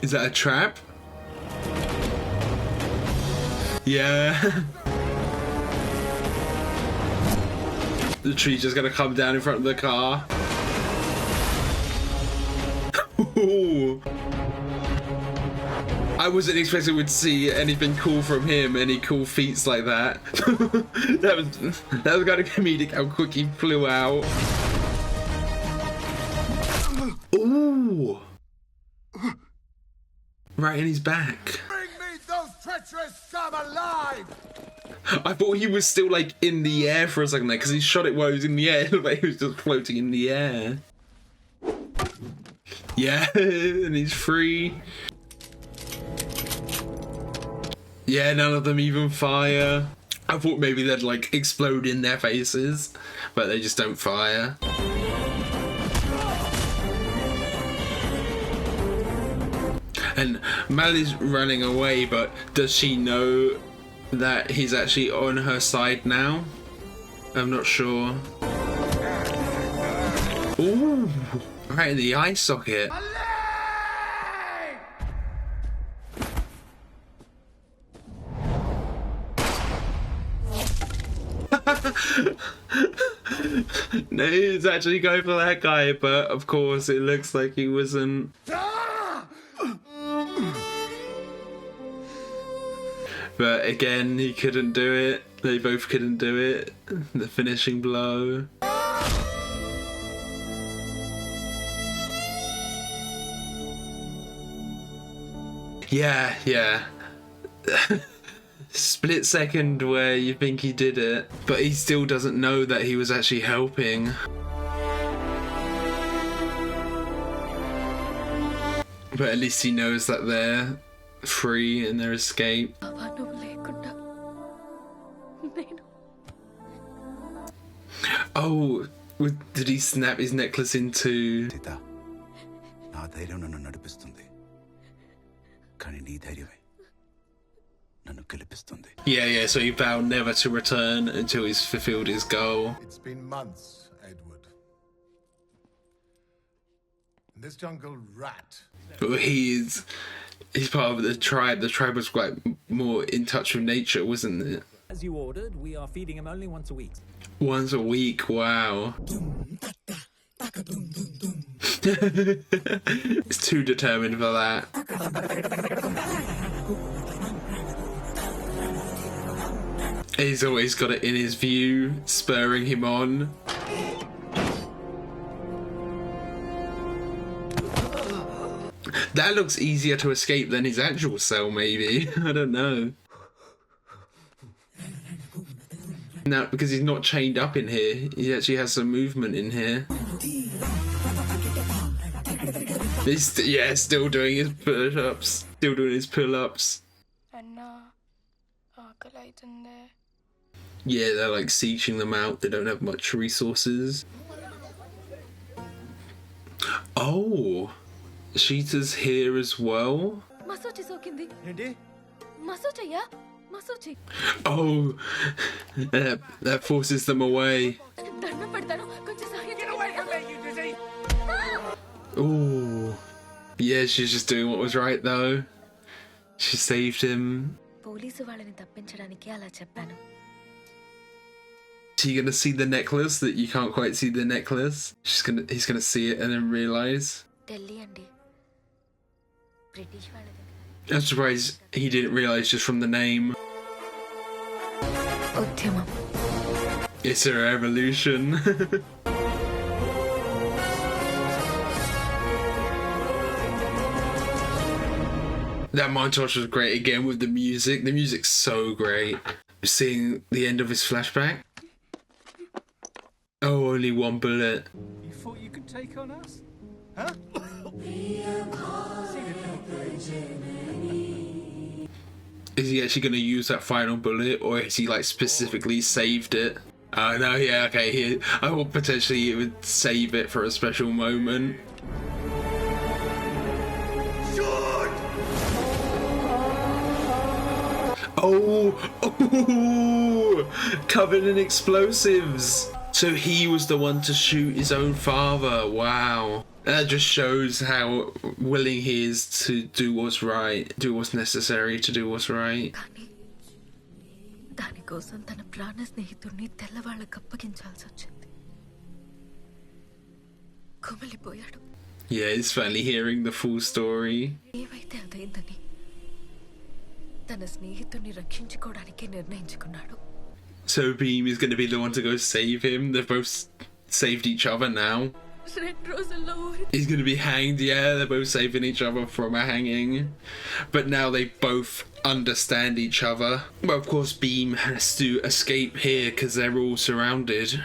Is that a trap? Yeah. The tree's just gonna come down in front of the car. Ooh. I wasn't expecting we'd see anything cool from him, any cool feats like that. that was kind of comedic how quick he flew out. Ooh. Right in his back. Bring me those treacherous scum alive! I thought he was still like in the air for a second there, because he shot it while he was in the air. It looked like he was just floating in the air. Yeah, and he's free. Yeah, none of them even fire. I thought maybe they'd like explode in their faces, but they just don't fire. And Mal is running away, but does she know that he's actually on her side now? I'm not sure. Ooh, right in the eye socket. No, he's actually going for that guy, but of course it looks like he wasn't. But again, he couldn't do it. They both couldn't do it. The finishing blow. Yeah. Split second where you think he did it, but he still doesn't know that he was actually helping. But at least he knows that they're free in their escape. Oh, did he snap his necklace into... Yeah, so he vowed never to return until he's fulfilled his goal. It's been months, Edward. And this jungle rat. But he's part of the tribe. The tribe was quite more in touch with nature, wasn't it? As you ordered, we are feeding him only once a week. Once a week, wow. It's too determined for that. He's always got it in his view, spurring him on. That looks easier to escape than his actual cell, maybe. I don't know. No, because he's not chained up in here. He actually has some movement in here. He's still doing his push-ups. Still doing his pull-ups. Yeah, they're like sieging them out. They don't have much resources. Oh, Sheeta's here as well. Oh, that forces them away. Oh, yeah, she's just doing what was right though. She saved him. Is he gonna see the necklace that you can't quite see the necklace? He's gonna see it and then realise. I'm surprised he didn't realise just from the name. It's a revolution. That montage was great again with the music. The music's so great. Seeing the end of his flashback. Oh, only one bullet. You thought you could take on us? Huh? Is he actually going to use that final bullet, or has he like specifically saved it? Oh no, yeah, okay. I thought potentially he would save it for a special moment. Oh, covered in explosives. So he was the one to shoot his own father. Wow. That just shows how willing he is to do what's right, do what's necessary to do what's right. Yeah, he's finally hearing the full story. So Beam is going to be the one to go save him. They've both saved each other now. He's going to be hanged. Yeah, they're both saving each other from a hanging. But now they both understand each other. Well, of course, Beam has to escape here because they're all surrounded.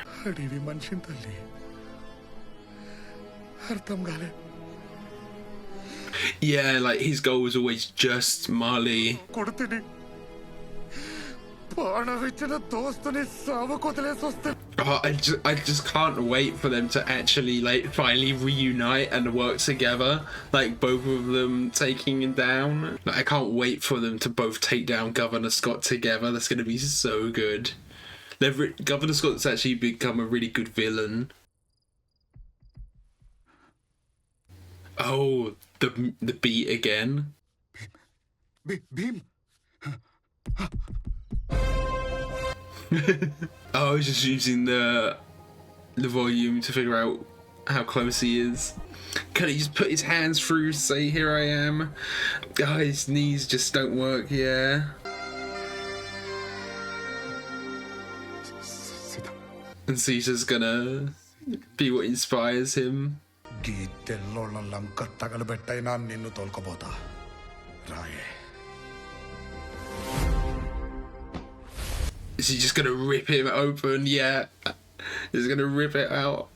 Yeah, like his goal was always just Marley. Oh, I just can't wait for them to actually like finally reunite and work together, like both of them taking him down. Like, I can't wait for them to both take down Governor Scott together. That's going to be so good. Governor Scott's actually become a really good villain. Oh, the beat again. Beam. Oh, I was just using the volume to figure out how close he is. Can he just put his hands through, say, here I am? Oh, his knees just don't work, yeah. And Caesar's gonna be what inspires him. Is he just gonna rip him open? Yeah. He's gonna rip it out.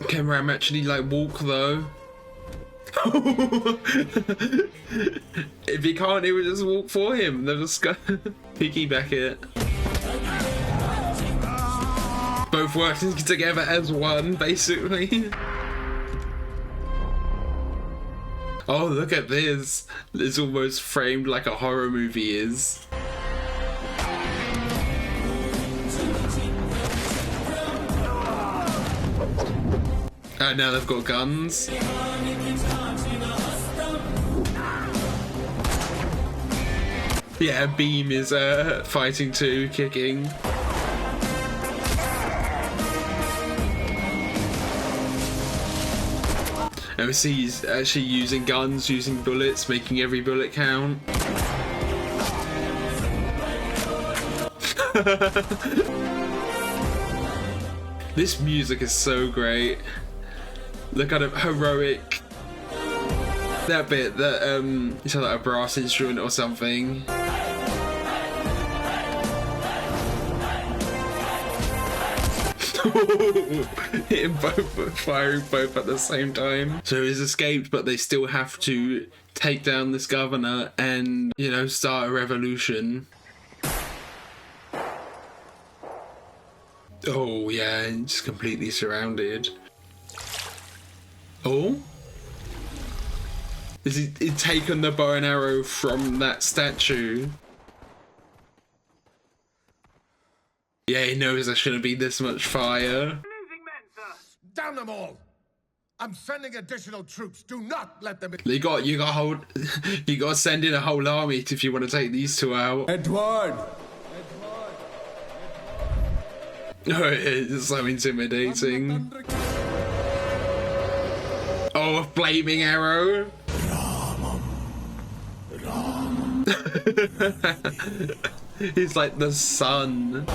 Can Ram actually like walk though? If he can't, he would just walk for him. They'll just go piggyback it. Both working together as one, basically. Oh, look at this. It's almost framed like a horror movie is. And now they've got guns. Yeah, Beam is fighting too, kicking. And we see he's actually using guns, using bullets, making every bullet count. This music is so great. The kind of heroic. That bit that you sound like a brass instrument or something. Hitting both, firing both at the same time. So he's escaped, but they still have to take down this governor and, you know, start a revolution. Oh yeah, just completely surrounded. Oh? Is he taken the bow and arrow from that statue? Yeah, he knows there shouldn't be this much fire. Down them all! I'm sending additional troops. Do not let them. You got to send in a whole army if you want to take these two out. Edward. Oh, it's so intimidating. Oh, a flaming arrow. He's like the sun.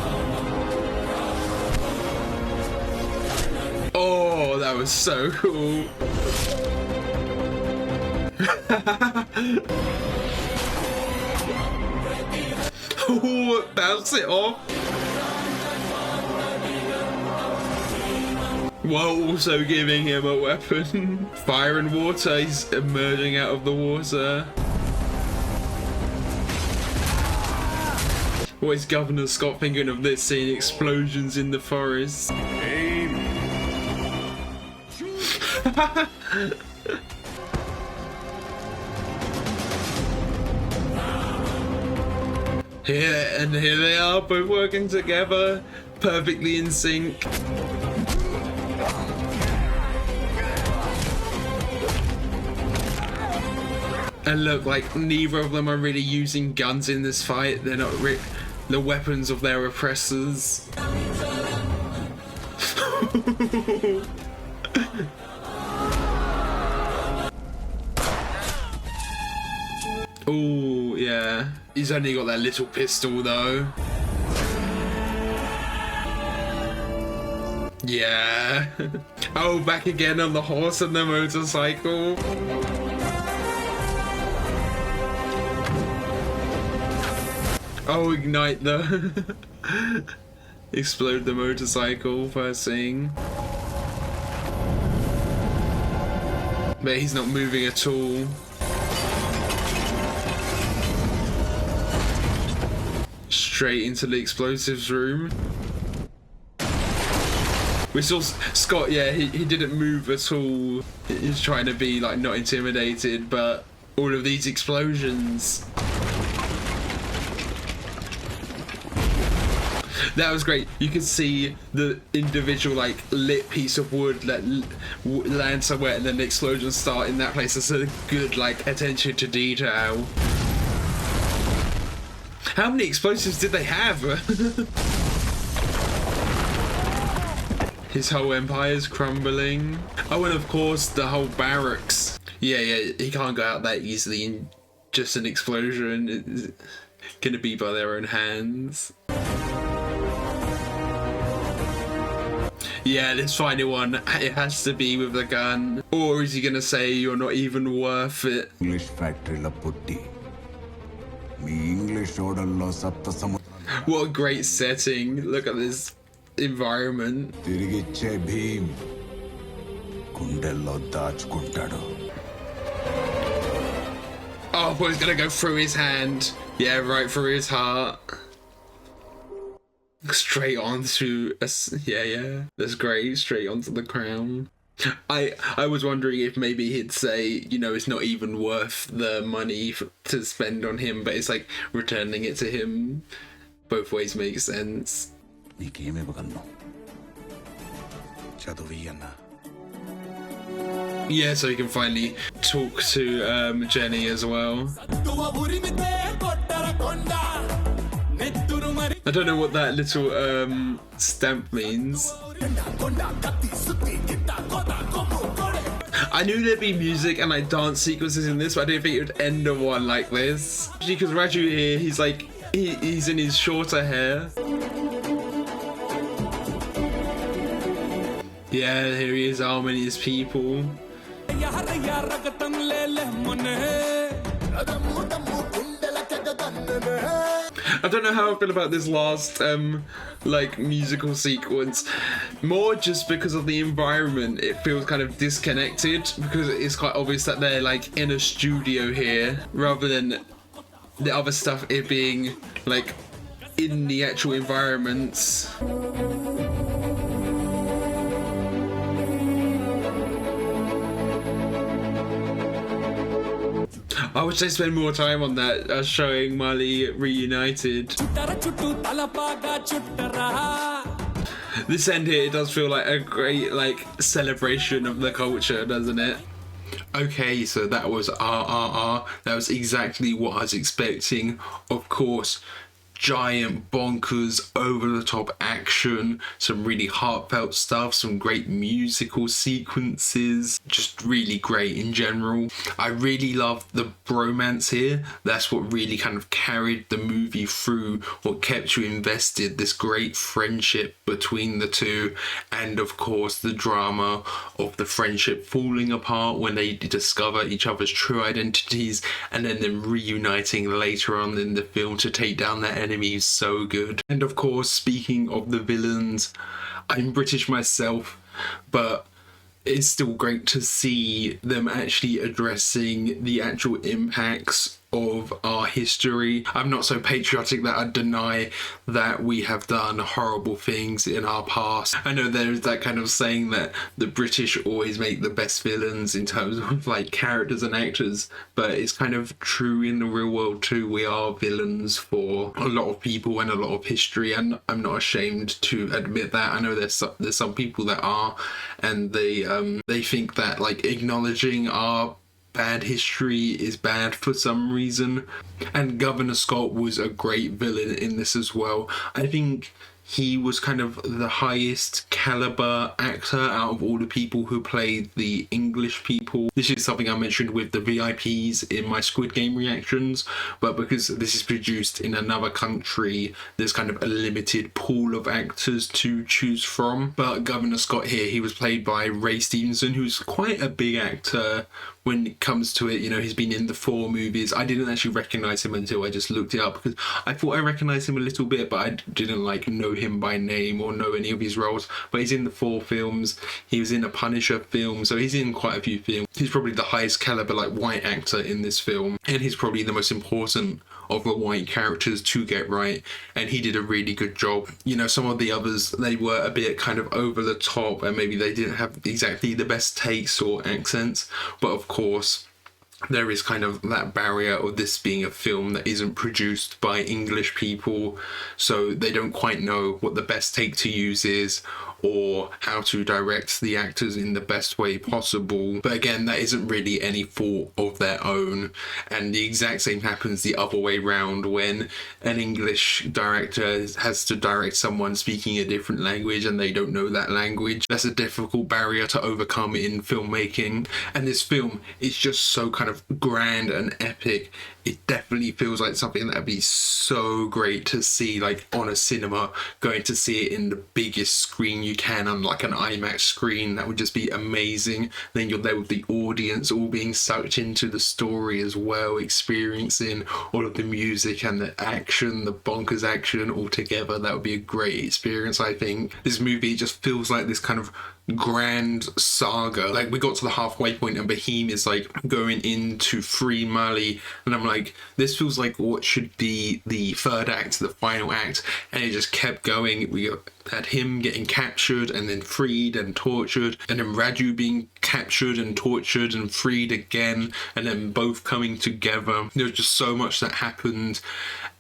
Oh, that was so cool. Oh, bounce it off. While also giving him a weapon. Fire and water, he's emerging out of the water. What is Governor Scott thinking of this, seeing explosions in the forest? Here they are, both working together, perfectly in sync. And look, like, neither of them are really using guns in this fight. They're not the weapons of their oppressors. Oh, yeah. He's only got that little pistol, though. Yeah. Oh, back again on the horse and the motorcycle. Oh, ignite the... Explode the motorcycle, first thing. But he's not moving at all. Straight into the explosives room. We saw Scott, yeah, he didn't move at all. He's trying to be like not intimidated, but all of these explosions. That was great. You could see the individual like lit piece of wood that land somewhere and then the explosions start in that place. That's a good like attention to detail. How many explosives did they have? His whole empire's crumbling. Oh, and of course the whole barracks. Yeah, he can't go out that easily in just an explosion. It's gonna be by their own hands. Yeah, this final one, it has to be with a gun. Or is he gonna say you're not even worth it? English factory la putti. Me English order lo sapta samudra. What a great setting. Look at this environment. Tirigiche bhim. Kundello dachukuntadu. Oh, boy, he's gonna go through his hand. Yeah, right through his heart. Straight onto yeah, that's great. Straight onto the crown. I was wondering if maybe he'd say, you know, it's not even worth the money to spend on him, but it's like returning it to him. Both ways make sense. Yeah, so he can finally talk to Jenny as well. I don't know what that little stamp means. I knew there'd be music and like dance sequences in this, but I didn't think it would end on one like this. Because Raju here, he's like, he's in his shorter hair. Yeah, here he is arming his people. I don't know how I feel about this last like musical sequence. More just because of the environment, it feels kind of disconnected because it's quite obvious that they're like in a studio here rather than the other stuff it being like in the actual environments. I wish they spend more time on that, showing Mali reunited. This end here, it does feel like a great like celebration of the culture, doesn't it? Okay, so that was RRR. That was exactly what I was expecting. Of course, giant bonkers over-the-top action, some really heartfelt stuff, some great musical sequences, just really great in general. I really loved the bromance here. That's what really kind of carried the movie through, what kept you invested, this great friendship between the two, and of course the drama of the friendship falling apart when they discover each other's true identities and then them reuniting later on in the film to take down their enemies. So good. And of course, speaking of the villains, I'm British myself, but it's still great to see them actually addressing the actual impacts of our history. I'm not so patriotic that I deny that we have done horrible things in our past. I know there's that kind of saying that the British always make the best villains in terms of like characters and actors, but it's kind of true in the real world too. We are villains for a lot of people and a lot of history, and I'm not ashamed to admit that. I know there's some people that are, and they think that like acknowledging our bad history is bad for some reason. And Governor Scott was a great villain in this as well. I think he was kind of the highest caliber actor out of all the people who played the English people. This is something I mentioned with the VIPs in my Squid Game reactions, but because this is produced in another country, there's kind of a limited pool of actors to choose from. But Governor Scott here, he was played by Ray Stevenson, who's quite a big actor when it comes to it. You know, he's been in the 4 movies. I didn't actually recognize him until I just looked it up, because I thought I recognized him a little bit, but I didn't like know him by name or know any of his roles. But he's in the 4 films. He was in a Punisher film, so he's in quite a few films. He's probably the highest caliber like white actor in this film, and he's probably the most important of the white characters to get right, and he did a really good job. You know, some of the others, they were a bit kind of over the top, and maybe they didn't have exactly the best takes or accents, but of course there is kind of that barrier of this being a film that isn't produced by English people, so they don't quite know what the best take to use is or how to direct the actors in the best way possible. But again, that isn't really any fault of their own, and the exact same happens the other way round when an English director has to direct someone speaking a different language and they don't know that language. That's a difficult barrier to overcome in filmmaking, and this film is just so kind of kind of grand and epic, it definitely feels like something that'd be so great to see like on a cinema, going to see it in the biggest screen you can on like an IMAX screen. That would just be amazing. Then you're there with the audience all being sucked into the story as well, experiencing all of the music and the action, the bonkers action all together. That would be a great experience. I think this movie just feels like this kind of grand saga. Like, we got to the halfway point and Bahim is like going into Free Mali, and I'm like, this feels like what should be the third act, the final act, and it just kept going. We had him getting captured and then freed and tortured, and then Raju being captured and tortured and freed again, and then both coming together. There was just so much that happened,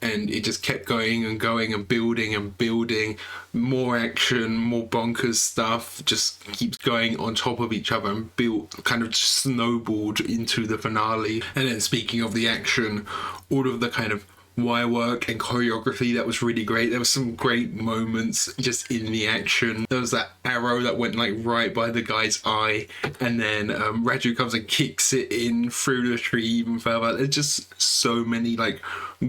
and it just kept going and going and building. More action, more bonkers stuff, just keeps going on top of each other and built, kind of just snowballed into the finale. And then speaking of the action, all of the kind of wire work and choreography, that was really great. There were some great moments just in the action. There was that arrow that went like right by the guy's eye, and then Raju comes and kicks it in through the tree even further. There's just so many like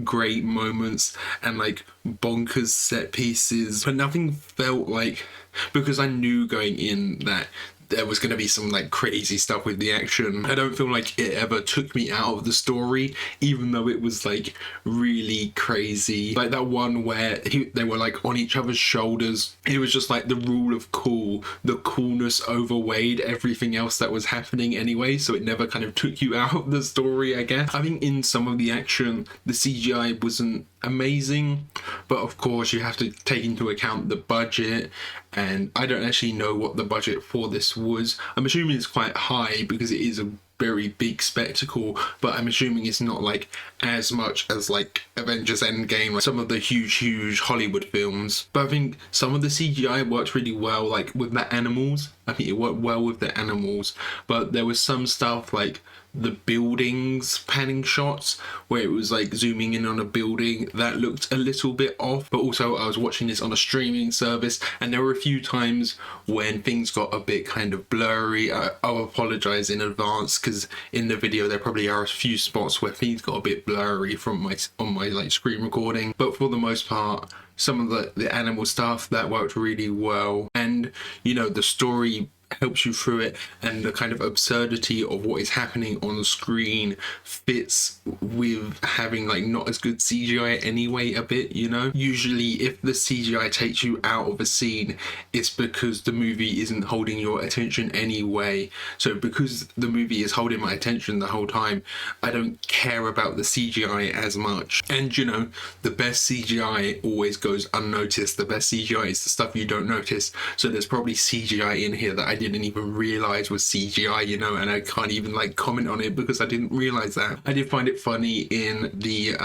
great moments and like bonkers set pieces, but nothing felt like, because I knew going in that there was going to be some like crazy stuff with the action, I don't feel like it ever took me out of the story, even though it was like really crazy. Like that one where they were like on each other's shoulders, it was just like the rule of cool, the coolness overweighed everything else that was happening anyway, so it never kind of took you out of the story, I guess. I think in some of the action the CGI wasn't amazing, but of course you have to take into account the budget, and I don't actually know what the budget for this was. I'm assuming it's quite high because it is a very big spectacle, but I'm assuming it's not like as much as like Avengers Endgame, like some of the huge Hollywood films. But I think some of the CGI worked really well, like with the animals. I think it worked well with the animals, but there was some stuff like the buildings panning shots where it was like zooming in on a building that looked a little bit off. But also I was watching this on a streaming service, and there were a few times when things got a bit kind of blurry. I'll apologize in advance, because in the video there probably are a few spots where things got a bit blurry from on my like screen recording, but for the most part some of the animal stuff that worked really well. And you know, the story helps you through it, and the kind of absurdity of what is happening on the screen fits with having like not as good CGI anyway a bit, you know. Usually if the CGI takes you out of a scene, it's because the movie isn't holding your attention anyway. So because the movie is holding my attention the whole time, I don't care about the CGI as much. And you know, the best CGI always goes unnoticed. The best CGI is the stuff you don't notice. So there's probably CGI in here that I didn't even realize was CGI, you know, and I can't even like comment on it because I didn't realize that. I did find it funny in the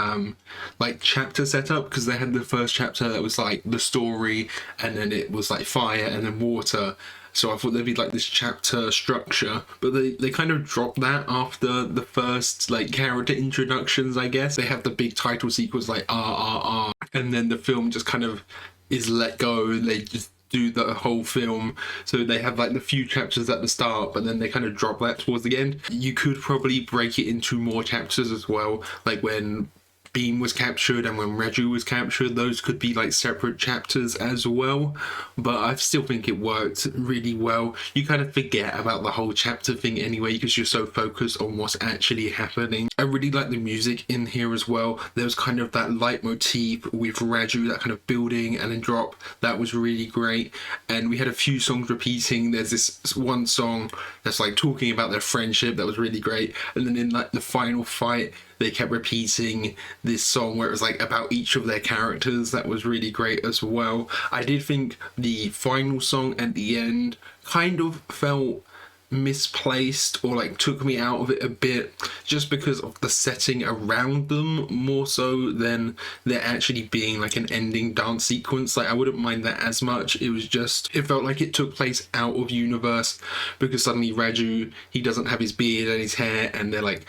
like chapter setup, because they had the first chapter that was like the story, and then it was like fire and then water. So I thought there'd be like this chapter structure, but they kind of dropped that after the first like character introductions, I guess. They have the big title sequence like RRR, and then the film just kind of is let go, and they just do the whole film. So they have like the few chapters at the start, but then they kind of drop that towards the end. You could probably break it into more chapters as well, like when Beam was captured and when Raju was captured, those could be like separate chapters as well. But I still think it worked really well. You kind of forget about the whole chapter thing anyway, because you're so focused on what's actually happening. I really like the music in here as well. There was kind of that leitmotif with Raju, that kind of building and then drop. That was really great. And we had a few songs repeating. There's this one song that's like talking about their friendship, that was really great. And then in like the final fight, they kept repeating this song where it was like about each of their characters. That was really great as well. I did think the final song at the end kind of felt misplaced, or like took me out of it a bit, just because of the setting around them more so than there actually being like an ending dance sequence. Like I wouldn't mind that as much. It was just, it felt like it took place out of universe, because suddenly Raju, he doesn't have his beard and his hair, and they're like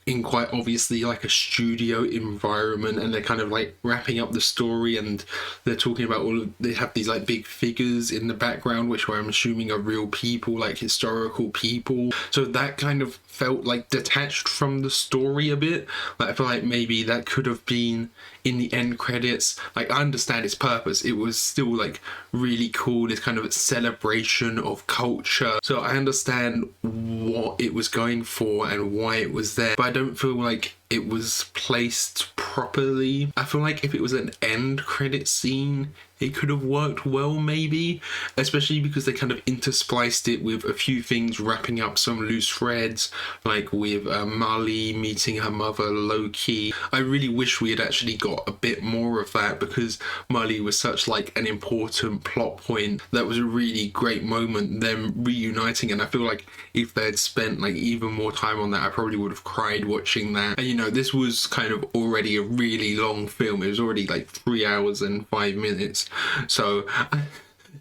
in quite obviously like a studio environment, and they're kind of like wrapping up the story, and they're talking about they have these like big figures in the background which I'm assuming are real people, like historical people. So that kind of felt like detached from the story a bit. Like I feel like maybe that could have been in the end credits. Like I understand its purpose, it was still like really cool, this kind of celebration of culture, so I understand what it was going for and why it was there, but I don't feel like it was placed properly. I feel like if it was an end credit scene, it could have worked well maybe, especially because they kind of interspliced it with a few things wrapping up some loose threads, like with Marley meeting her mother Loki. I really wish we had actually got a bit more of that, because Marley was such like an important plot point. That was a really great moment, them reuniting, and I feel like if they'd spent like even more time on that, I probably would have cried watching that. And you know, this was kind of already a really long film. It was already like 3 hours and 5 minutes, so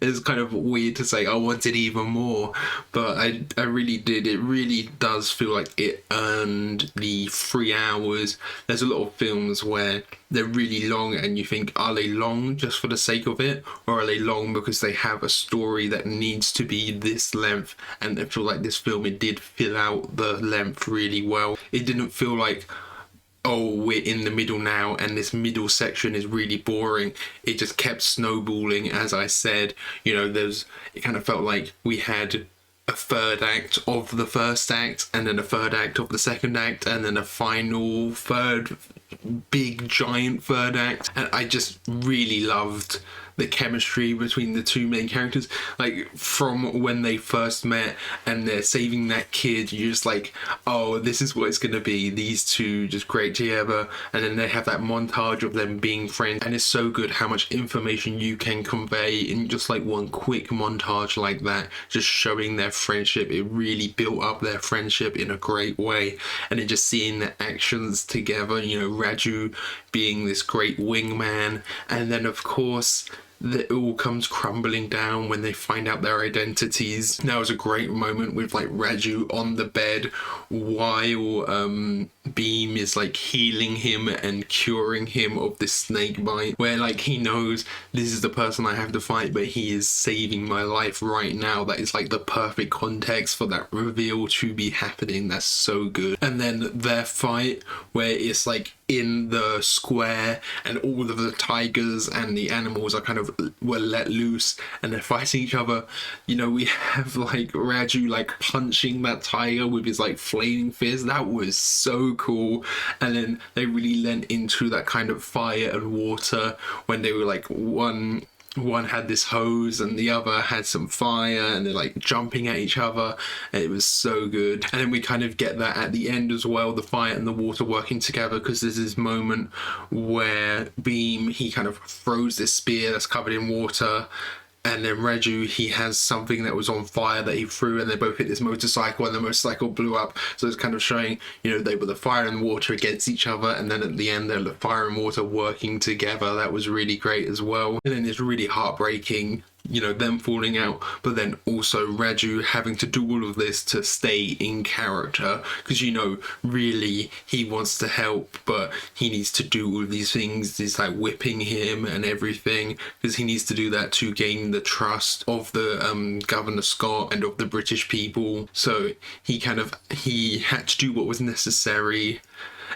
it's kind of weird to say I wanted even more, but I really did. It really does feel like it earned the 3 hours. There's a lot of films where they're really long and you think, are they long just for the sake of it, or are they long because they have a story that needs to be this length? And I feel like this film, it did fill out the length really well. It didn't feel like, oh, we're in the middle now and this middle section is really boring. It just kept snowballing, as I said. You know, it kind of felt like we had a third act of the first act, and then a third act of the second act, and then a final third, big giant third act. And I just really loved the chemistry between the two main characters. Like from when they first met and they're saving that kid, you're just like, oh, this is what it's gonna be, these two just great together. And then they have that montage of them being friends, and it's so good how much information you can convey in just like one quick montage like that, just showing their friendship. It really built up their friendship in a great way. And then just seeing the actions together, you know, Raju being this great wingman, and then of course it all comes crumbling down when they find out their identities. That was a great moment with like Raju on the bed while Beam is like healing him and curing him of this snake bite, where like he knows this is the person I have to fight, but he is saving my life right now. That is like the perfect context for that reveal to be happening. That's so good. And then their fight where it's like in the square and all of the tigers and the animals are kind of were let loose and they're fighting each other. You know, we have like Raju like punching that tiger with his like flaming fist. That was so cool. And then they really lent into that kind of fire and water when they were like one had this hose and the other had some fire, and they're like jumping at each other, and it was so good. And then we kind of get that at the end as well, the fire and the water working together, because there's this moment where Beam, he kind of throws this spear that's covered in water, and then Raju, he has something that was on fire that he threw, and they both hit this motorcycle and the motorcycle blew up. So it's kind of showing, you know, they were the fire and water against each other, and then at the end they're the fire and water working together. That was really great as well. And then it's really heartbreaking, you know, them falling out, but then also Raju having to do all of this to stay in character, because, you know, really he wants to help, but he needs to do all of these things. It's like whipping him and everything, because he needs to do that to gain the trust of the Governor Scott and of the British people. So he had to do what was necessary,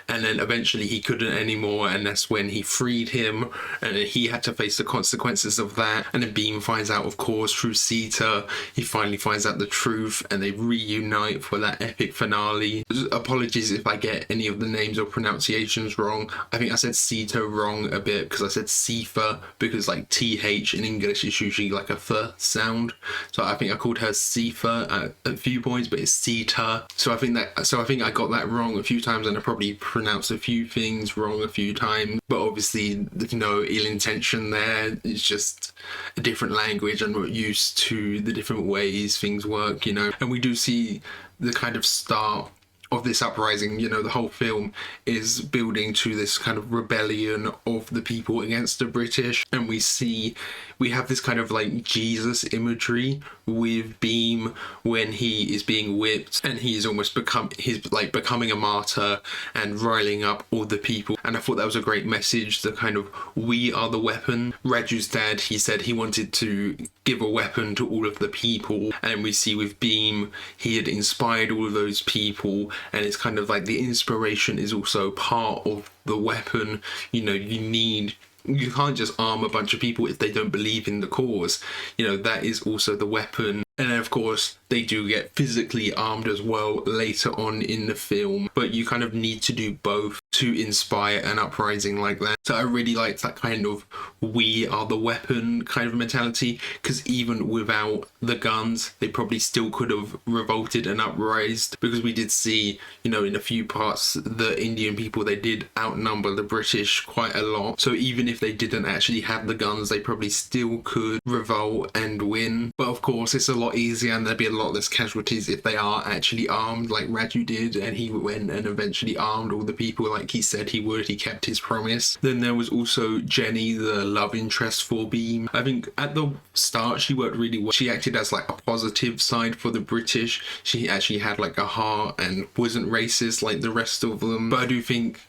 and then eventually he couldn't anymore, and that's when he freed him, and then he had to face the consequences of that. And then Beam finds out, of course, through Sita. He finally finds out the truth, and they reunite for that epic finale. Apologies if I get any of the names or pronunciations wrong. I think I said Sita wrong a bit, because I said Sifa, because like TH in English is usually like a th sound. So I think I called her Sifa at a few points, but it's Sita. So I think I got that wrong a few times, and I probably pronounced a few things wrong a few times, but obviously no ill intention there. It's just a different language. I'm not used to the different ways things work, you know. And we do see the kind of start of this uprising. You know, the whole film is building to this kind of rebellion of the people against the British, and we have this kind of like Jesus imagery with Beam when he is being whipped and he's becoming a martyr and riling up all the people. And I thought that was a great message, the kind of we are the weapon. Raju's dad, he said he wanted to give a weapon to all of the people, and we see with Beam he had inspired all of those people, and it's kind of like the inspiration is also part of the weapon. You know, you can't just arm a bunch of people if they don't believe in the cause. You know, that is also the weapon. And then of course they do get physically armed as well later on in the film, but you kind of need to do both to inspire an uprising like that. So I really liked that kind of we are the weapon kind of mentality, because even without the guns they probably still could have revolted and uprised, because we did see, you know, in a few parts the Indian people, they did outnumber the British quite a lot. So even if they didn't actually have the guns, they probably still could revolt and win. But of course it's a lot easier and there'd be a lot less casualties if they are actually armed like Raju did, and he went and eventually armed all the people like he said he would. He kept his promise. Then there was also Jenny, the love interest for Beam. I think at the start she worked really well. She acted as like a positive side for the British. She actually had like a heart and wasn't racist like the rest of them. But I do think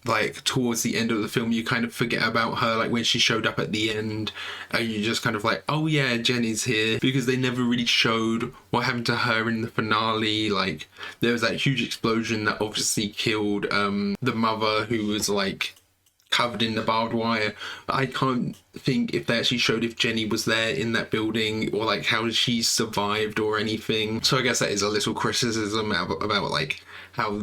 like towards the end of the film you kind of forget about her, like when she showed up at the end and you just kind of like, oh yeah, Jenny's here, because they never really showed what happened to her in the finale. Like there was that huge explosion that obviously killed the mother, who was like covered in the barbed wire. I can't think if they actually showed if Jenny was there in that building, or like how she survived or anything. So I guess that is a little criticism about like how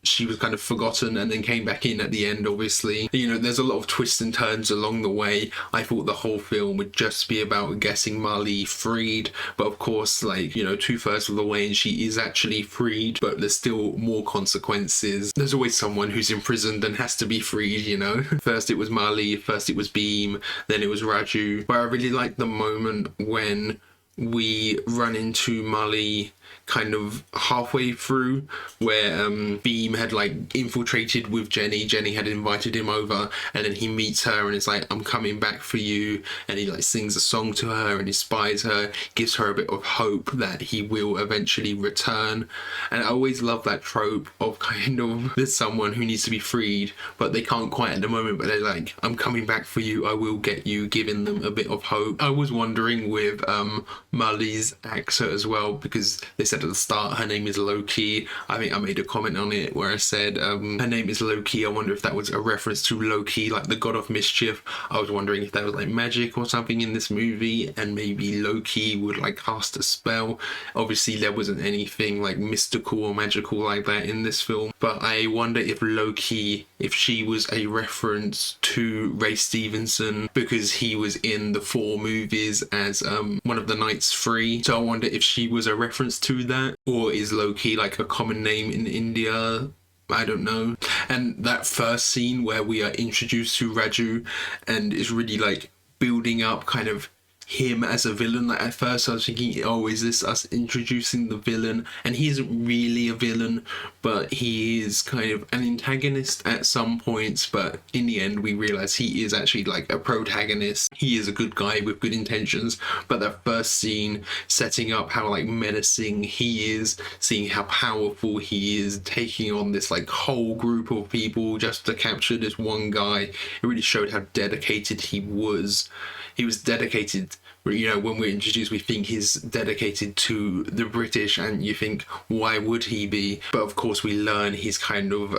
she was kind of forgotten and then came back in at the end. Obviously, you know, there's a lot of twists and turns along the way. I thought the whole film would just be about getting Marley freed, but of course, like, you know, 2/3 of the way and she is actually freed, but there's still more consequences. There's always someone who's imprisoned and has to be freed, you know. First it was Marley, first it was Beam, then it was Raju. But I really liked the moment when we run into Marley kind of halfway through, where Beam had like infiltrated with Jenny. Jenny had invited him over, and then he meets her and it's like, I'm coming back for you, and he like sings a song to her and inspires her, gives her a bit of hope that he will eventually return. And I always love that trope of kind of there's someone who needs to be freed but they can't quite at the moment, but they're like, I'm coming back for you, I will get you, giving them a bit of hope. I was wondering with Marley's actor as well, because they said at the start her name is Loki. I think I made a comment on it where I said her name is Loki. I wonder if that was a reference to Loki, like the god of mischief. I was wondering if that was like magic or something in this movie, and maybe Loki would like cast a spell. Obviously there wasn't anything like mystical or magical like that in this film, but I wonder if Loki, if she was a reference to Ray Stevenson, because he was in the 4 movies as one of the Knights Free. So I wonder if she was a reference to that, or is Loki like a common name in India? I don't know. And that first scene where we are introduced to Raju and is really like building up kind of him as a villain. Like at first I was thinking, oh, is this us introducing the villain? And he isn't really a villain, but he is kind of an antagonist at some points, but in the end we realize he is actually like a protagonist. He is a good guy with good intentions. But that first scene setting up how like menacing he is, seeing how powerful he is, taking on this like whole group of people just to capture this one guy, it really showed how dedicated he was. He was dedicated, you know, when we're introduced we think he's dedicated to the British, and you think, why would he be? But of course we learn he's kind of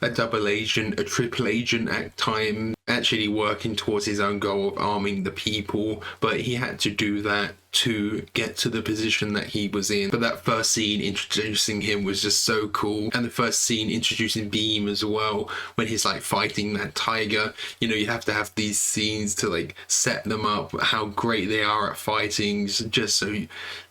a double agent, a triple agent at times, actually working towards his own goal of arming the people. But he had to do that to get to the position that he was in. But that first scene introducing him was just so cool, and the first scene introducing Beam as well, when he's like fighting that tiger. You know, you have to have these scenes to like set them up, how great they are at fighting, just so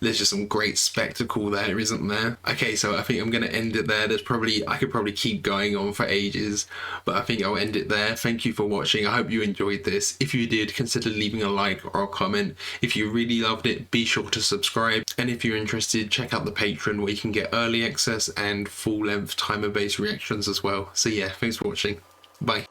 there's just some great spectacle there, isn't there? Okay, so I think I'm going to end it there. I could probably keep going on for ages, but I think I'll end it there. Thank you for watching. I hope you enjoyed this. If you did, consider leaving a like or a comment. If you really loved it, be sure to subscribe. And if you're interested, check out the Patreon where you can get early access and full-length timer-based reactions as well. So yeah, thanks for watching. Bye.